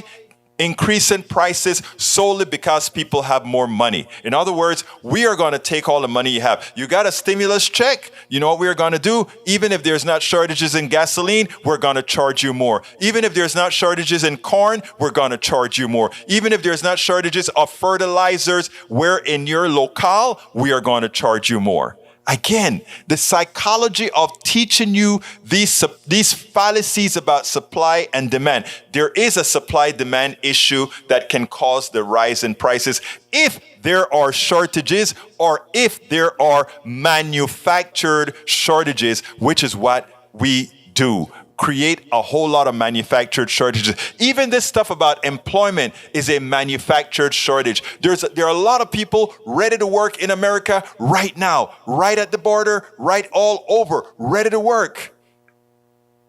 Speaker 1: increasing prices solely because people have more money. In other words, we are going to take all the money you have. You got a stimulus check? You know what we're going to do? Even if there's not shortages in gasoline, we're going to charge you more. Even if there's not shortages in corn, we're going to charge you more. Even if there's not shortages of fertilizers, where in your locale, we are going to charge you more. Again, the psychology of teaching you these fallacies about supply and demand. There is a supply-demand issue that can cause the rise in prices if there are shortages or if there are manufactured shortages, which is what we do. Create a whole lot of manufactured shortages. Even this stuff about employment is a manufactured shortage. There are a lot of people ready to work in America right now, right at the border, right all over, ready to work.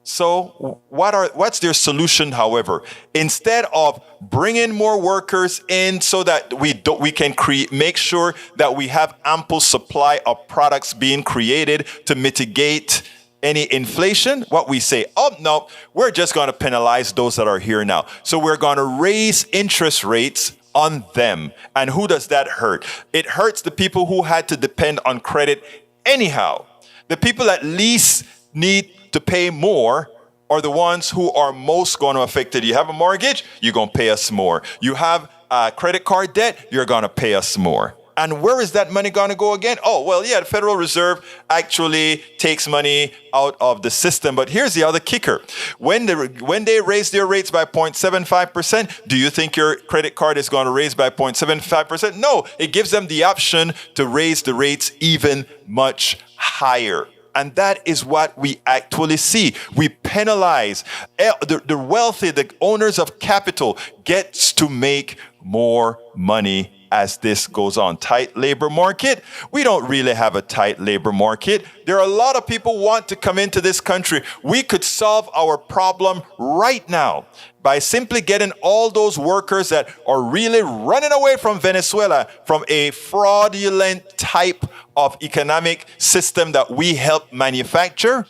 Speaker 1: So what's their solution, however? Instead of bringing more workers in so that we can make sure that we have ample supply of products being created to mitigate any inflation, what we say, oh, no, we're just going to penalize those that are here now. So we're going to raise interest rates on them. And who does that hurt? It hurts the people who had to depend on credit anyhow. The people that least need to pay more are the ones who are most going to affect it. You have a mortgage, you're going to pay us more. You have credit card debt, you're going to pay us more. And where is that money going to go again? Oh, well, yeah, the Federal Reserve actually takes money out of the system. But here's the other kicker. When they raise their rates by 0.75%, do you think your credit card is going to raise by 0.75%? No, it gives them the option to raise the rates even much higher. And that is what we actually see. We penalize the wealthy, the owners of capital gets to make more money as this goes on. Tight labor market. We don't really have a tight labor market. There are a lot of people who want to come into this country. We could solve our problem right now by simply getting all those workers that are really running away from Venezuela, from a fraudulent type of economic system that we help manufacture.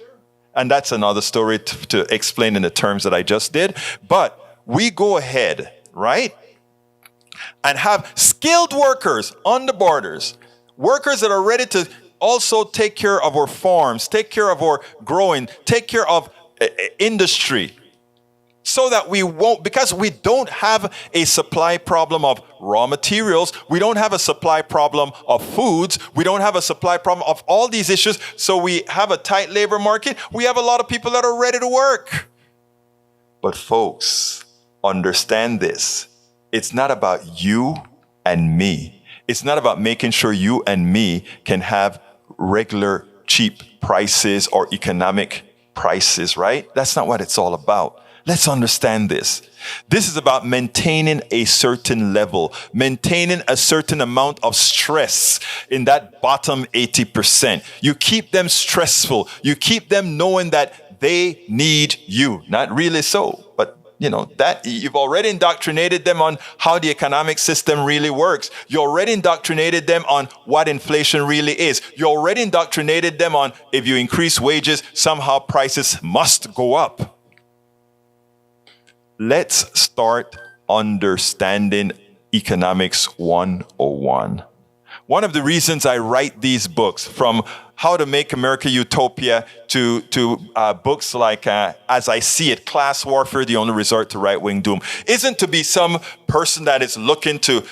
Speaker 1: And that's another story to explain in the terms that I just did. But we go ahead, right, and have skilled workers on the borders, workers that are ready to also take care of our farms, take care of our growing, take care of industry, so that we won't, because we don't have a supply problem of raw materials, we don't have a supply problem of foods, we don't have a supply problem of all these issues, so we have a tight labor market, we have a lot of people that are ready to work. But folks, understand this. It's not about you and me. It's not about making sure you and me can have regular cheap prices or economic prices, right? That's not what it's all about. Let's understand this. This is about maintaining a certain level, maintaining a certain amount of stress in that bottom 80%. You keep them stressful. You keep them knowing that they need you. Not really so, but you know, that you've already indoctrinated them on how the economic system really works. You already indoctrinated them on what inflation really is. You already indoctrinated them on if you increase wages, somehow prices must go up. Let's start understanding Economics 101. One of the reasons I write these books, from How to Make America Utopia to books like As I See It, Class Warfare, The Only Resort to Right-Wing Doom, isn't to be some person that is looking to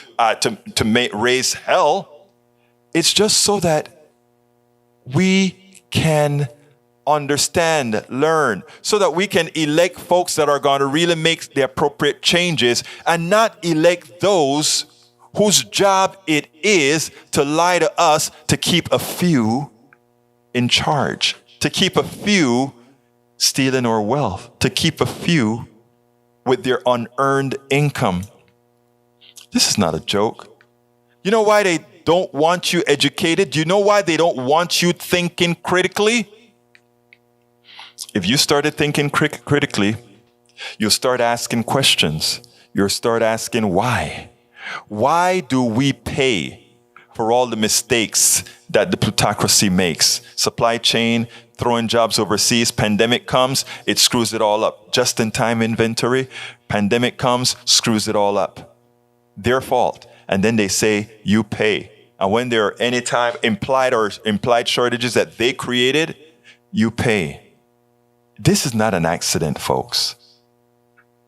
Speaker 1: raise hell. It's just so that we can understand, learn, so that we can elect folks that are going to really make the appropriate changes and not elect those whose job it is to lie to us to keep a few in charge, to keep a few stealing our wealth, to keep a few with their unearned income. This is not a joke. You know why they don't want you educated? Do you know why they don't want you thinking critically? If you started thinking critically, you'll start asking questions. You'll start asking why. Why do we pay for all the mistakes that the plutocracy makes? Supply chain, throwing jobs overseas. Pandemic comes, it screws it all up. Just-in-time inventory, pandemic comes, screws it all up. Their fault. And then they say, you pay. And when there are any time implied shortages that they created, you pay. This is not an accident, folks.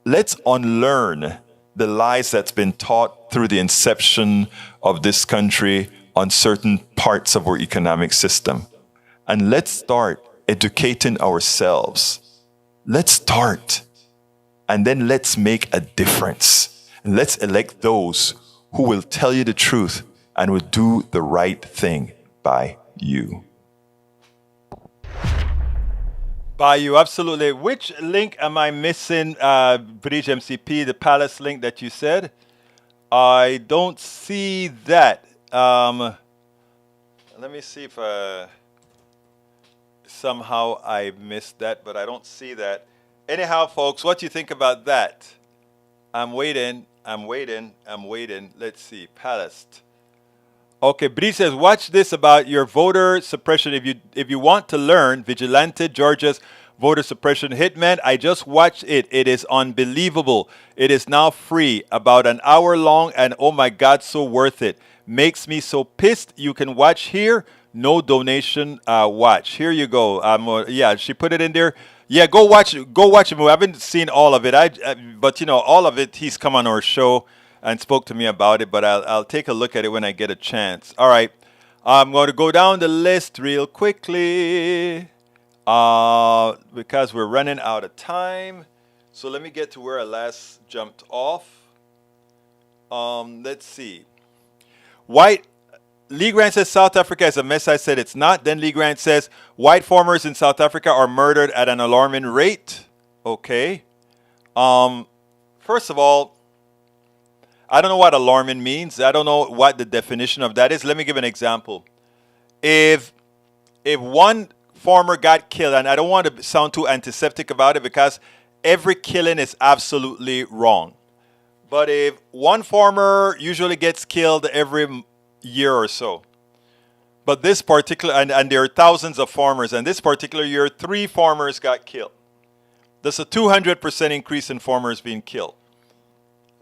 Speaker 1: Let's unlearn the lies that's been taught through the inception of this country on certain parts of our economic system. And let's start educating ourselves. Let's start. And then let's make a difference. And let's elect those who will tell you the truth and will do the right thing by you. By you, absolutely. Which link am I missing, Bridge MCP, the Palace link that you said? I don't see that. Let me see if somehow I missed that, but I don't see that. Anyhow, folks, what do you think about that? I'm waiting. Let's see, Palace. Okay, Bree says, watch this about your voter suppression. If you want to learn, Vigilante, Georgia's voter suppression hitman, I just watched it. It is unbelievable. It is now free, about an hour long, and oh my God, so worth it. Makes me so pissed. You can watch here. No donation. Watch. Here you go. Yeah, she put it in there. Yeah, go watch it. I haven't seen all of it. But you know, all of it. He's come on our show and spoke to me about it, but I'll take a look at it when I get a chance. All right. I'm going to go down the list real quickly because we're running out of time. So let me get to where I last jumped off. Let's see. Lee Grant says South Africa is a mess. I said it's not. Then Lee Grant says white farmers in South Africa are murdered at an alarming rate. Okay. First of all, I don't know what alarming means. I don't know what the definition of that is. Let me give an example. If one farmer got killed, and I don't want to sound too antiseptic about it because every killing is absolutely wrong. But if one farmer usually gets killed every year or so, but this particular, and there are thousands of farmers, and this particular year, 3 farmers got killed. That's a 200% increase in farmers being killed.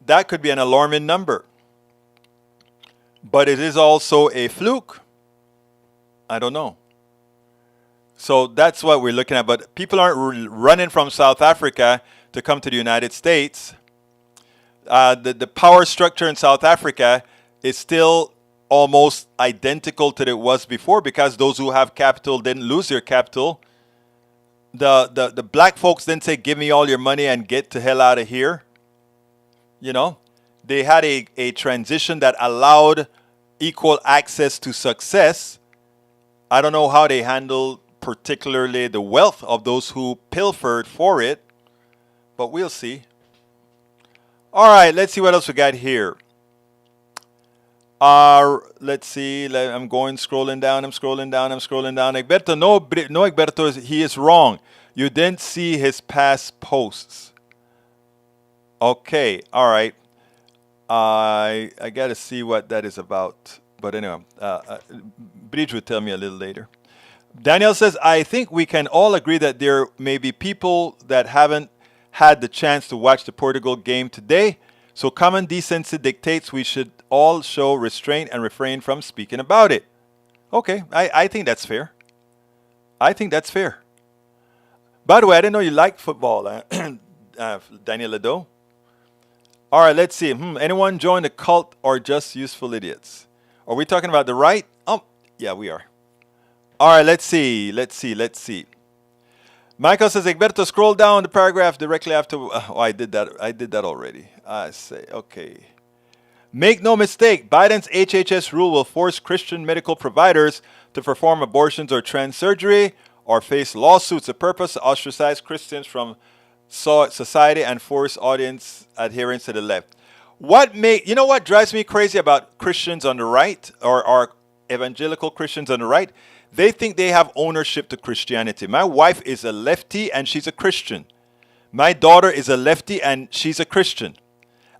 Speaker 1: That could be an alarming number. But it is also a fluke. I don't know. So that's what we're looking at. But people aren't running from South Africa to come to the United States. The power structure in South Africa is still almost identical to it was before because those who have capital didn't lose their capital. The black folks didn't say, give me all your money and get the hell out of here. You know, they had a transition that allowed equal access to success. I don't know how they handled particularly the wealth of those who pilfered for it, but we'll see. All right, let's see what else we got here. Let's see. I'm scrolling down. Egberto, no, Egberto, he is wrong. You didn't see his past posts. Okay, all right. I got to see what that is about. But anyway, Bridge will tell me a little later. Daniel says, I think we can all agree that there may be people that haven't had the chance to watch the Portugal game today. So common decency dictates we should all show restraint and refrain from speaking about it. Okay, I think that's fair. By the way, I didn't know you liked football, Daniel Ledo. All right, let's see. Anyone join the cult or just useful idiots? Are we talking about the right? Oh, yeah, we are. All right, let's see. Michael says, Egberto, scroll down the paragraph directly after. I did that already. I say, okay. Make no mistake, Biden's HHS rule will force Christian medical providers to perform abortions or trans surgery or face lawsuits. The purpose to ostracize Christians from society and force audience adherence to the left. You know what drives me crazy about Christians on the right or evangelical Christians on the right? They think they have ownership to Christianity. My wife is a lefty and she's a Christian. My daughter is a lefty and she's a Christian.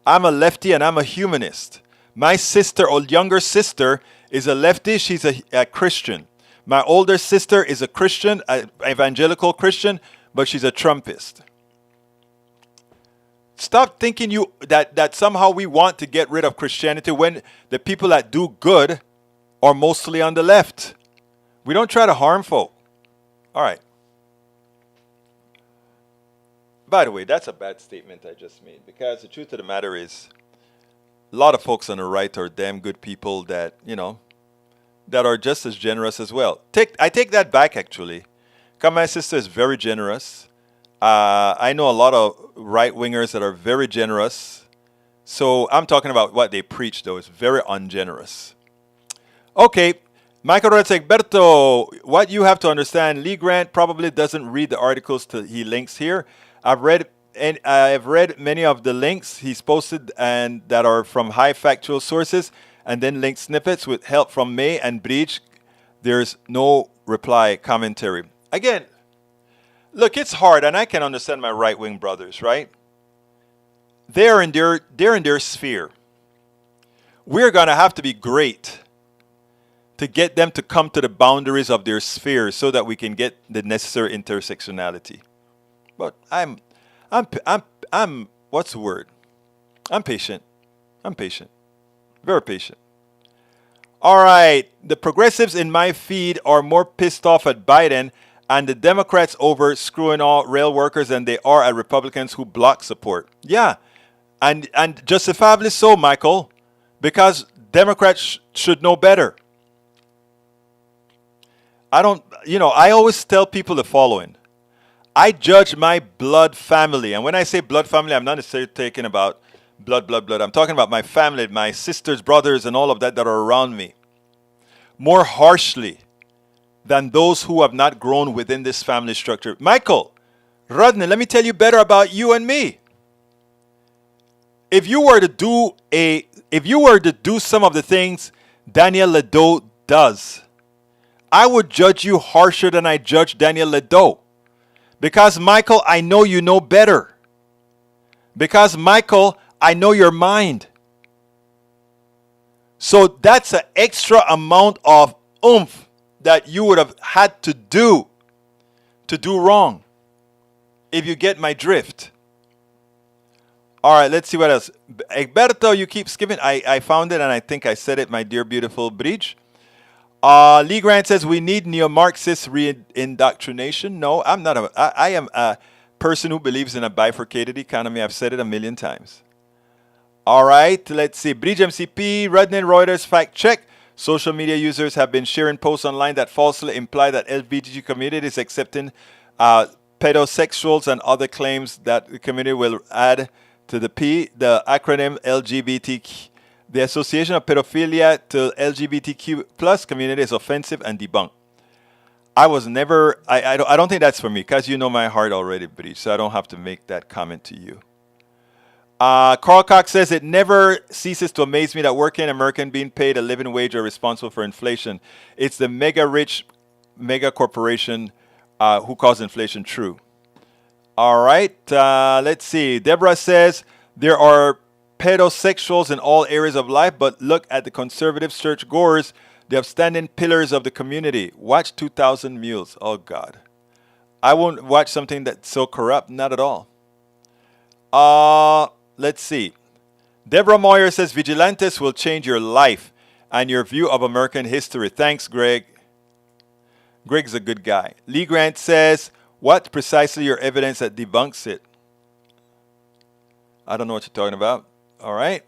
Speaker 1: I'm a lefty and I'm a humanist. My sister or younger sister is a lefty. She's a Christian. My older sister is a Christian, an evangelical Christian, but she's a Trumpist. Stop thinking that somehow we want to get rid of Christianity when the people that do good are mostly on the left. We don't try to harm folk. All right. By the way, that's a bad statement I just made, because the truth of the matter is a lot of folks on the right are damn good people that, that are just as generous as well. I take that back, actually. Because my sister is very generous. I know a lot of right-wingers that are very generous. So I'm talking about what they preach, though. It's very ungenerous. Okay. Michael Rhodes, Berto, what you have to understand, Lee Grant probably doesn't read the articles he links here. I've read many of the links he's posted and that are from high factual sources, and then linked snippets with help from May and Breach. There's no reply commentary. Again, look, it's hard, and I can understand my right-wing brothers, right? They're in their sphere. We're going to have to be great to get them to come to the boundaries of their sphere so that we can get the necessary intersectionality. But I'm what's the word? I'm patient. Very patient. All right. The progressives in my feed are more pissed off at Biden and the Democrats over screwing all rail workers than they are at Republicans who block support. Yeah. And justifiably so, Michael, because Democrats should know better. I always tell people the following. I judge my blood family. And when I say blood family, I'm not necessarily talking about blood. I'm talking about my family, my sisters, brothers, and all of that are around me, more harshly than those who have not grown within this family structure. Michael, Rodney, let me tell you better about you and me. If you were to do some of the things Daniel Ledo does, I would judge you harsher than I judge Daniel Ledo. Because, Michael, I know you know better. Because, Michael, I know your mind. So that's an extra amount of oomph that you would have had to do wrong. If you get my drift. All right, let's see what else. Egberto, you keep skipping. I found it and I think I said it, my dear beautiful Bridge. Lee Grant says we need neo-Marxist re-indoctrination. No, I'm not. I am a person who believes in a bifurcated economy. I've said it a million times. All right, let's see. Bridge MCP, Rudnin Reuters fact check. Social media users have been sharing posts online that falsely imply that LGBTQ community is accepting pedosexuals and other claims that the community will add to the acronym LGBTQ. The association of pedophilia to LGBTQ plus community is offensive and debunked. I don't think that's for me, because you know my heart already, Bridge, so I don't have to make that comment to you. Carl Cox says, it never ceases to amaze me that working American being paid a living wage are responsible for inflation. It's the mega rich, mega corporation who cause inflation true. All right, let's see. Deborah says, there are pedosexuals in all areas of life, but look at the conservative churchgoers, the upstanding pillars of the community. Watch 2,000 Mules. Oh, God. I won't watch something that's so corrupt. Not at all. Let's see. Deborah Moyer says, vigilantes will change your life and your view of American history. Thanks, Greg. Greg's a good guy. Lee Grant says, what precisely your evidence that debunks it? I don't know what you're talking about. All right.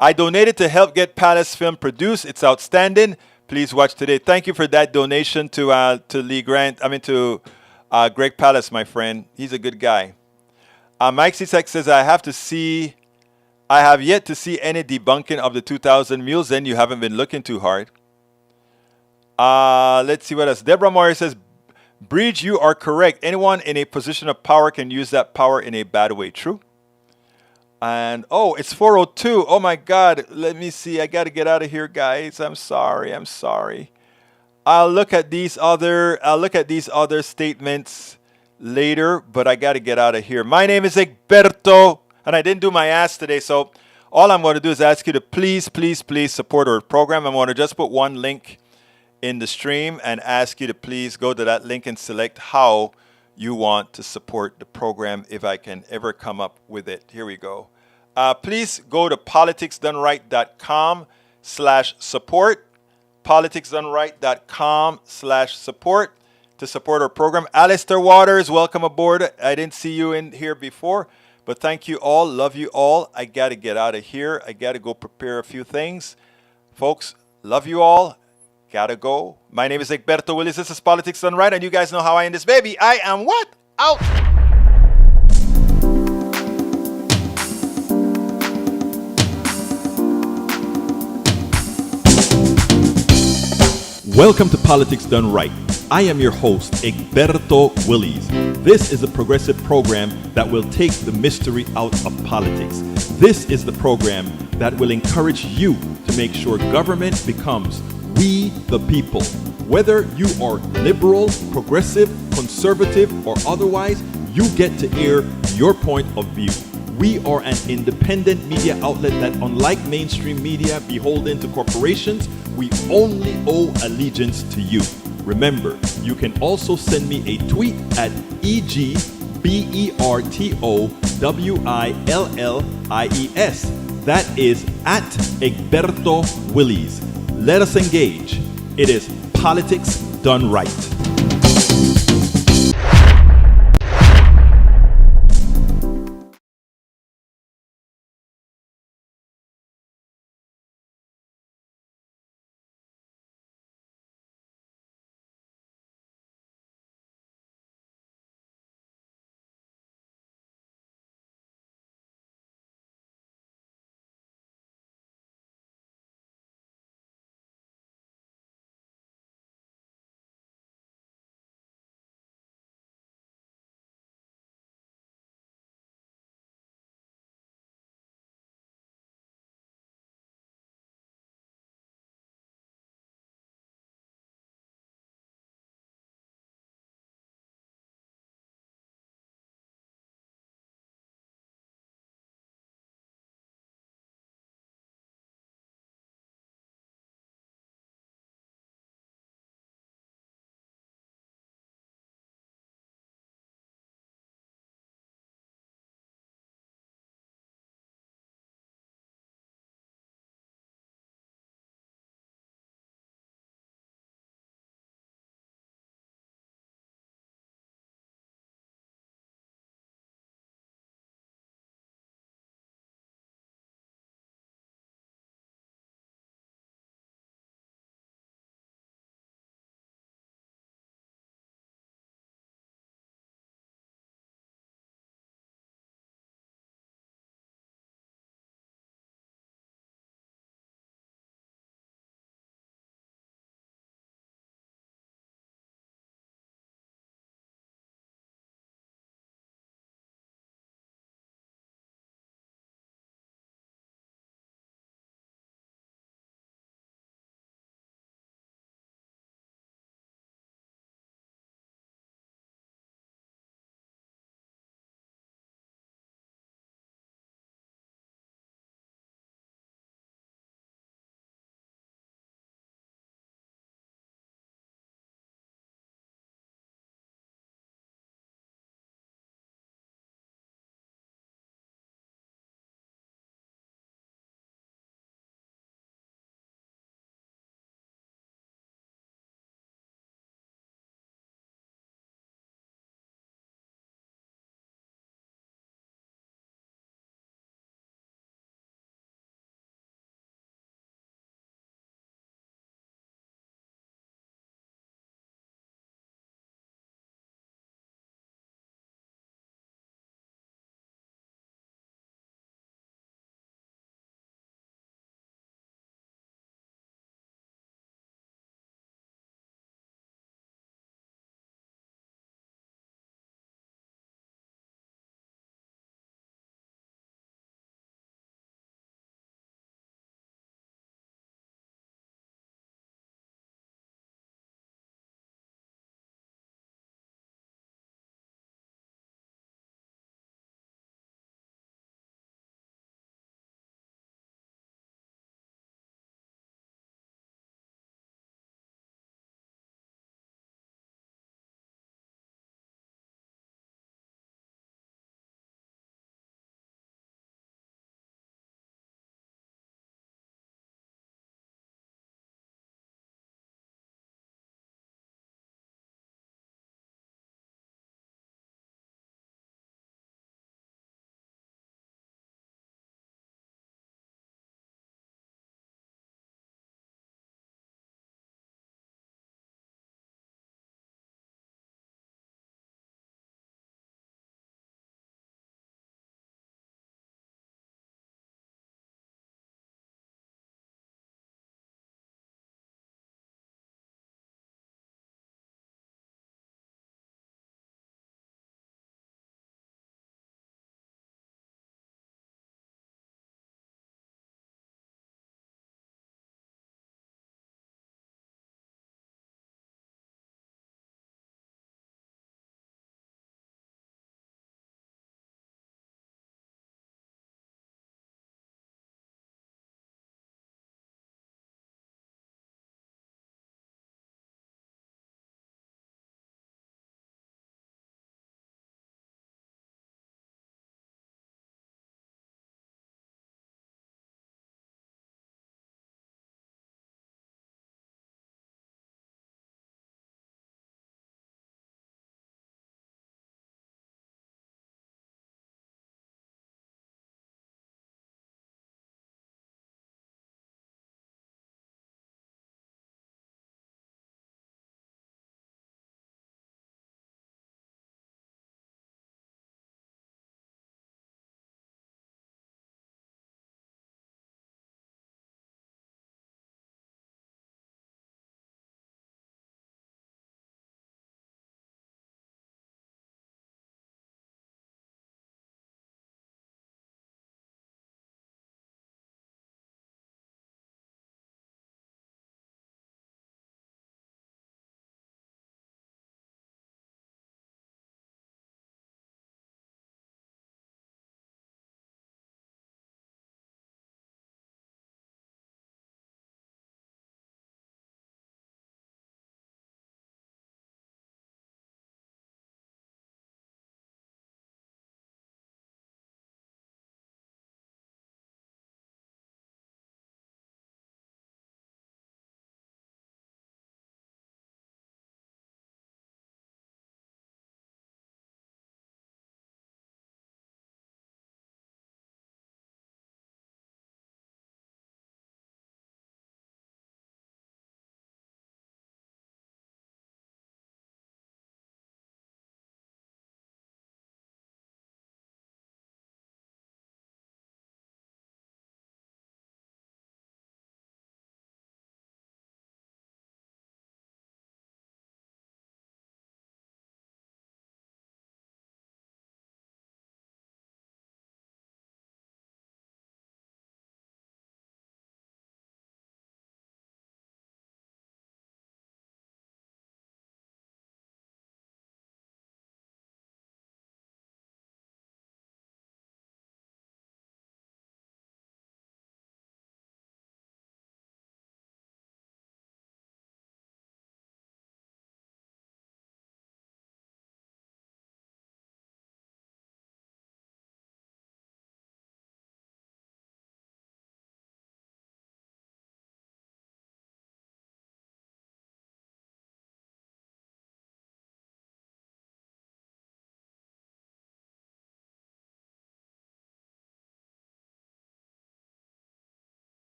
Speaker 1: I donated to help get Palace film produced. It's outstanding. Please watch today. Thank you for that donation to Lee Grant. to Greg Palace, my friend. He's a good guy. Mike Cisak says, I have yet to see any debunking of the 2,000 Mules. Then you haven't been looking too hard. Let's see what else. Deborah Moyer says, Bridge, you are correct. Anyone in a position of power can use that power in a bad way. True. And, it's 4:02. Oh, my God. Let me see. I got to get out of here, guys. I'm sorry. I'll look at these other statements later, but I got to get out of here. My name is Egberto, and I didn't do my ass today, so all I'm going to do is ask you to please support our program. I'm going to just put one link in the stream and ask you to please go to that link and select how you want to support the program if I can ever come up with it. Here we go. Please go to politicsdoneright.com/support. politicsdoneright.com/support to support our program. Alistair Waters, welcome aboard. I didn't see you in here before, but thank you all. Love you all. I got to get out of here. I got to go prepare a few things. Folks, love you all. Gotta go. My name is Egberto Willis. This is Politics Done Right, and you guys know how I end this baby. I am what? Out. Welcome to Politics Done Right. I am your host, Egberto Willis. This is a progressive program that will take the mystery out of politics. This is the program that will encourage you to make sure government becomes we the people. Whether you are liberal, progressive, conservative, or otherwise, you get to air your point of view. We are an independent media outlet that, unlike mainstream media beholden to corporations, we only owe allegiance to you. Remember, you can also send me a tweet at EGBERTOWILLIES. That is at Egberto Willis. Let us engage. It is Politics Done Right.